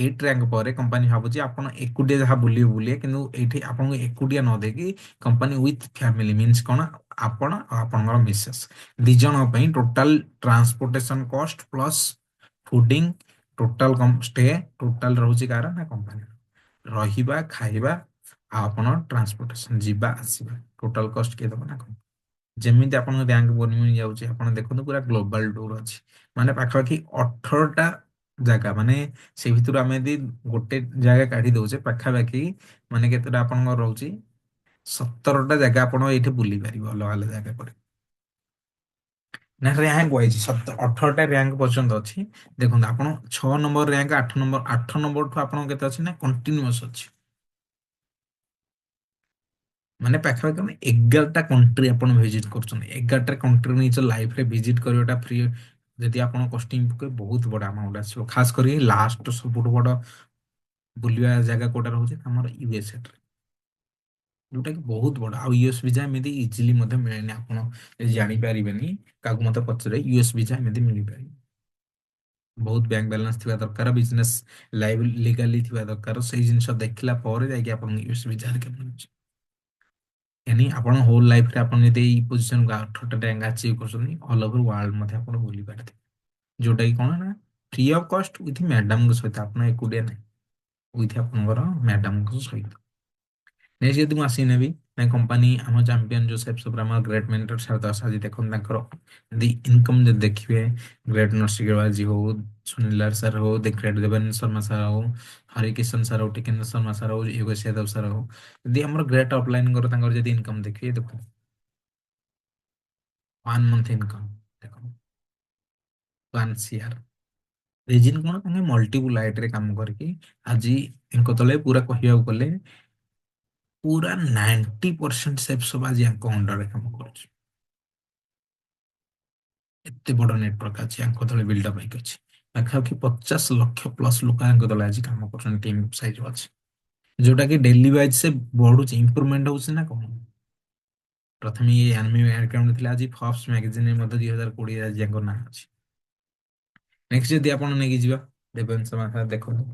8 ର୍ୟାଙ୍କ ପରେ କମ୍ପାନୀ ଭାବୁଛି ଆପଣ ଏକୁଟିଆ ଯାହା ବୁଲିବେ ବୁଲିବେ, କିନ୍ତୁ ଏଇଠି ଆପଣଙ୍କୁ ଏକୁଟିଆ ନ ଦେଇକି କମ୍ପାନୀ ୱିଥ୍ ଫ୍ୟାମିଲି ମିନ୍ସ କଣ, ଆପଣ ଆଉ ଆପଣଙ୍କର ମିସେସ୍ 2 ଜଣଙ୍କ ପାଇଁ ଟୋଟାଲ ଟ୍ରାନ୍ସପୋର୍ଟେସନ କଷ୍ଟ plus pudding, total stay total ରହୁଛି କାହାର ନା କମ୍ପାନୀର। ରହିବା ଖାଇବା ଆଉ ଆପଣ ଟ୍ରାନ୍ସପୋର୍ଟେସନ ଯିବା ଆସିବା ଟୋଟାଲ କଷ୍ଟ କିଏ ଦବ ନା କଣ? ଯେମିତି ଆପଣଙ୍କ ର୍ୟାଙ୍କ ବନି ଯାଉଛି, ଆପଣ ଦେଖନ୍ତୁ ପୁରା ଗ୍ଲୋବାଲ ଟୁର ଅଛି। ମାନେ ପାଖାପାଖି 18ଟା ଜାଗା, ମାନେ ସେଇ ଭିତରୁ ଆମେ ଯଦି ଗୋଟେ ଜାଗା କାଢି ଦଉଛେ, ପାଖାପାଖି ମାନେ କେତେଟା ଆପଣଙ୍କର ରହୁଛି 17ଟା ଜାଗା ଆପଣ ଏଇଠି ବୁଲି ପାରିବେ ଅଲଗା ଅଲଗା ଜାଗା ପରେ। ନା ର୍ୟାଙ୍କ ୱାଇଜ 18ଟା ର୍ୟାଙ୍କ ପର୍ଯ୍ୟନ୍ତ ଅଛି। ଦେଖନ୍ତୁ ଆପଣ 6 ନମ୍ବର ର୍ୟାଙ୍କ, 8 ନମ୍ବରଠୁ ଆପଣଙ୍କ କେତେ ଅଛି ନା କଣ୍ଟିନ୍ୟୁଅସ୍ ଅଛି। ମାନେ ପାଖାପାଖି ଆମେ 11ଟା କଣ୍ଟ୍ରି ଆପଣ ଭିଜିଟ କରୁଛନ୍ତି। 11ଟା କଣ୍ଟ୍ରି ନିଜ ଲାଇଫରେ ଭିଜିଟ କରିବାଟା ଫ୍ରି। ଯଦି ଆପଣ କଷ୍ଟିଂ ପକେଇବେ ବହୁତ ବଡ ଆମାଉଣ୍ଟ ଆସିବ। ଖାସ କରି ଲାଷ୍ଟ ସବୁଠୁ ବଡ ବୁଲିବା ଜାଗା କୋଉଟା ରହୁଛି ଆମର ୟୁଏସଏ ରେ, ଯୋଉଟା କି ବହୁତ ବଡ। ଆଉ ୟୁଏସ୍ ଭିଜା ଏମିତି ଇଜିଲି ମଧ୍ୟ ମିଳେନି। ଆପଣ ଯଦି ଜାଣିପାରିବେନି କାହାକୁ ମତେ ପଚାରେ, ୟୁଏସ୍ ଭିଜା ଏମିତି ମିଳିପାରିବ। ବହୁତ ବ୍ୟାଙ୍କ ବାଲାନ୍ସ ଥିବା ଦରକାର, ବିଜନେସ ଲାଇଭ ଲିଗାଲି ଥିବା ଦରକାର। ସେଇ ଜିନିଷ ଦେଖିଲା ପରେ ଯାଇକି ଆପଣଙ୍କୁ ୟୁଏସ୍ ଭିଜା ହେରିକା ମିଳୁଛି। ଏନି ଆପଣ ହୋଲ ଲାଇଫରେ ଆପଣ ଯଦି ଏଇ ପୋଜିସନକୁ 8ଟା ର୍ୟାଙ୍କ ଆଚିଭ୍ କରୁଛନ୍ତି, ଅଲ ଓଭର ୱାର୍ଲଡ ମଧ୍ୟ ଆପଣ ବୁଲି ପାରିବେ। ଯୋଉଟା କି କଣ ନା ଫ୍ରି ଅଫ୍ କଷ୍ଟ ୱିଥ ମ୍ୟାଡାମଙ୍କ ସହିତ, ଆପଣ ଏକୁଟିଆ ନାହିଁ, ୱିଥ ଆପଣଙ୍କର ମ୍ୟାଡାମଙ୍କ ସହିତ। ନେକ୍ସଟ ଯଦି ମୁଁ ଆସିନେବି ନାଇଁ କମ୍ପାନୀ ଆମ ଚାମ୍ପିୟନ ଯୋଉ ସେପ୍ସ ଉପରେ ଆମର ଗ୍ରେଟ୍ ମେଣ୍ଟର ସାର୍ ଆଜି ଦେଖନ୍ତୁ ତାଙ୍କର ଯଦି ଇନକମ୍ ଯଦି ଦେଖିବେ ଗ୍ରେଟ୍ ନରସିଂହବାଜୀ ହଉ ସୁନିଲାର ସାର୍ ହଉ the great Devendra Sharma sir ହଉ ହରିକିଶନ ସାର୍ ହଉ ଟିକେନ୍ଦ୍ର ଶର୍ମା ସାର୍ ହଉ ଯୋଗେଶ ଯାଦବ ସାର୍ ହଉ ଯଦି ଆମର ଗ୍ରେଟ୍ ଅଫଲାଇନଙ୍କର ତାଙ୍କର ଯଦି ଇନକମ୍ ଦେଖିବେ ଦେଖନ୍ତୁ 1 ମନ୍ଥ ଇନକମ୍ ଦେଖନ୍ତୁ 1 CR। ରିଜିନ୍ କଣ ତାଙ୍କେ ମଲ୍ଟିପୁଲ ଲାଇଟରେ କାମ କରିକି ଆଜି ୟାଙ୍କ ତଳେ ପୁରା କହିବାକୁ ଗଲେ ପୁରା 90% ସେଫ୍ ସବୁ ଆଜି ୟାଙ୍କ ଅଣ୍ଡରରେ କାମ କରୁଛି। ଏତେ ବଡ ନେଟୱାର୍କ ଅଛି ୟାଙ୍କ ତଳେ ବିଲ୍ଡଅପ୍ ହେଇକି ଅଛି। ପାଖାପାଖି 50 ଲକ୍ଷ ପ୍ଲସ ଲୋକ ୟାଙ୍କ ତଳେ ଆଜି କାମ କରୁଛନ୍ତି ଟିମ୍ ସାଇଜ ଅଛି। ଯୋଉଟା କି ଡେଲି ୱାଇଜ ସେ ବଢୁଛି ଇମ୍ପ୍ରୁଭମେଣ୍ଟ ହଉଛି ନା କଣ। ପ୍ରଥମେ ଇଏ ଆର୍ମି ବ୍ୟାକଗ୍ରାଉଣ୍ଡ ଥିଲା ଆଜି ଫର୍ବସ ମ୍ୟାଗାଜିନରେ ମଧ୍ୟ 2020 ଆଜି ୟାଙ୍କ ନାଁ ଅଛି। ନେକ୍ସଟ ଯଦି ଆପଣ ନେଇକି ଯିବା ଦେବେନ୍ଦ୍ର ଶର୍ମା ସାର୍ ଦେଖନ୍ତୁ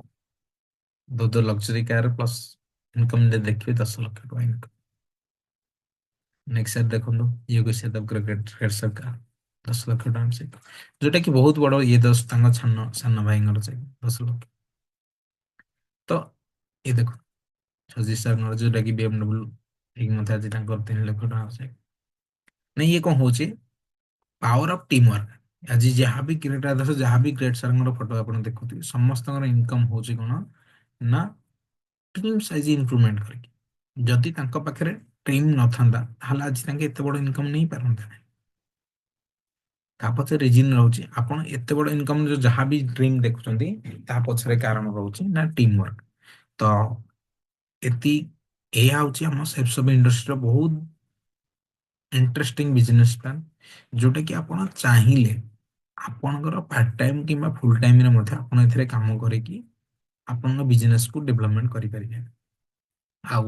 ବହୁତ ଲକ୍ସରୀ କାର ପ୍ଲସ ଇନକମ ଦେଖିବେ 10 ଲକ୍ଷ ଟଙ୍କା ଇନକମ। ନେକ୍ସଟ ସାର୍ ଦେଖନ୍ତୁ ୟୋଗେଶ ଯାଦବଙ୍କର ଗ୍ରେଟ୍ କାର 10 ଲକ୍ଷ ଟଙ୍କା ସେ ଯୋଉଟା କି ବହୁତ ବଡ ଇଏ ତାଙ୍କ ସାନ ସାନ ଭାଇଙ୍କର ସେ 10 ଲକ୍ଷ। ତ ଇଏ ଦେଖ ସଜିତ ସାରଙ୍କର ଯୋଉଟା କି BMW ଠିକ ମତେ ଆଜି ତାଙ୍କର 3 ଲକ୍ଷ ଟଙ୍କା ଅଛି। ନାଇଁ ଇଏ କଣ ହଉଛି ପାୱାର ଅଫ ଟିମ୍ ୱାର୍କ। ଆଜି ଯାହା ବି କ୍ରିକେଟ ଆଦର୍ଶ ଯାହା ବି ଗ୍ରେଟ୍ ସାରଙ୍କର ଫଟୋ ଆପଣ ଦେଖୁଥିବେ ସମସ୍ତଙ୍କର ଇନକମ୍ ହଉଛି କଣ ନା ଟିମ୍ ସାଇଜ ଇମ୍ପ୍ରୁଭମେଣ୍ଟ କରିକି। ଯଦି ତାଙ୍କ ପାଖରେ ଟିମ୍ ନଥାନ୍ତା ତାହେଲେ ଆଜି ତାଙ୍କେ ଏତେ ବଡ ଇନକମ୍ ନେଇ ପାରନ୍ତେ ନାହିଁ। ତା ପଛରେ ରିଜିନ୍ ରହୁଛି ଆପଣ ଏତେ ବଡ ଇନକମ୍ ଯାହା ବି ଡ୍ରିମ୍ ଦେଖୁଛନ୍ତି ତା ପଛରେ କାରଣ ରହୁଛି ନା ଟିମ୍ ୱାର୍କ। ତ ଏତି ଏଇଆ ହଉଛି ଆମ ସେଫ୍ ଇଣ୍ଡଷ୍ଟ୍ରିର ବହୁତ ଇଣ୍ଟରେଷ୍ଟିଂ ବିଜନେସ ପ୍ଲାନ୍ ଯୋଉଟା କି ଆପଣ ଚାହିଁଲେ ଆପଣଙ୍କର ପାର୍ଟ ଟାଇମ କିମ୍ବା ଫୁଲ ଟାଇମରେ ମଧ୍ୟ ଆପଣ ଏଥିରେ କାମ କରିକି ଆପଣଙ୍କ ବିଜନେସକୁ ଡେଭଲପମେଣ୍ଟ କରିପାରିବେ। ଆଉ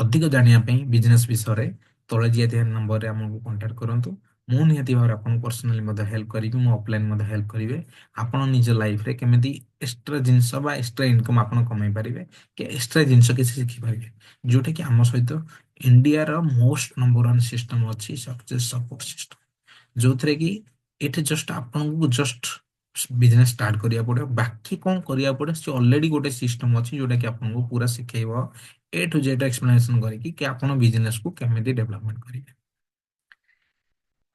ଅଧିକ ଜାଣିବା ପାଇଁ ବିଜନେସ ବିଷୟରେ ତଳେ ଦିଆଯାଇଥିବା ନମ୍ବରରେ ଆମକୁ କଣ୍ଟାକ୍ଟ କରନ୍ତୁ। ମୁଁ ନିହାତି ଭାବରେ ଆପଣଙ୍କୁ ପର୍ସନାଲି ମଧ୍ୟ ହେଲ୍ପ କରିବି ମୁଁ ଅଫଲାଇନ ମଧ୍ୟ ହେଲ୍ପ କରିବେ। ଆପଣ ନିଜ ଲାଇଫରେ କେମିତି ଏକ୍ସଟ୍ରା ଜିନିଷ ବା ଏକ୍ସଟ୍ରା ଇନକମ୍ ଆପଣ କମେଇ ପାରିବେ କି ଏକ୍ସଟ୍ରା ଜିନିଷ କିଛି ଶିଖିପାରିବେ ଯୋଉଟା କି ଆମ ସହିତ ଇଣ୍ଡିଆର ମୋଷ୍ଟ ନମ୍ବର ୱାନ ସିଷ୍ଟମ ଅଛି ସକ୍ସେସ ସପୋର୍ଟ ସିଷ୍ଟମ। ଯୋଉଥିରେ କି ଏଠି ଜଷ୍ଟ ଆପଣଙ୍କୁ ଜଷ୍ଟ ବିଜନେସ ଷ୍ଟାର୍ଟ କରିବାକୁ ପଡିବ ବାକି କଣ କରିବାକୁ ପଡିବ ସେ ଅଲରେଡି ଗୋଟେ ସିଷ୍ଟମ ଅଛି ଯୋଉଟା କି ଆପଣଙ୍କୁ ପୁରା ଶିଖେଇବ A to Z ଏକ୍ସପ୍ଲେନେସନ କରିକି କି ଆପଣ ବିଜନେସକୁ କେମିତି ଡେଭଲପମେଣ୍ଟ କରିବେ।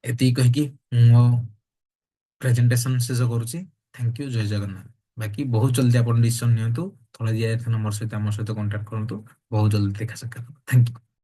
ଏତିକି କହିକି ମୁଁ ପ୍ରେଜେଣ୍ଟେସନ ଶେଷ କରୁଛି। ଥ୍ୟାଙ୍କ ୟୁ ଜୟ ଜଗନ୍ନାଥ। ବାକି ବହୁତ ଜଲ୍ଦି ଆପଣ ଡିସିସନ ନିଅନ୍ତୁ ତଳେ ଦିଆଯାଇଥିବା ନମ୍ବର ସହିତ ଆମ ସହିତ କଣ୍ଟାକ୍ଟ କରନ୍ତୁ ବହୁତ ଜଲ୍ଦି ଦେଖା ସାକ୍ଷାତ ଥ୍ୟାଙ୍କ ୟୁ।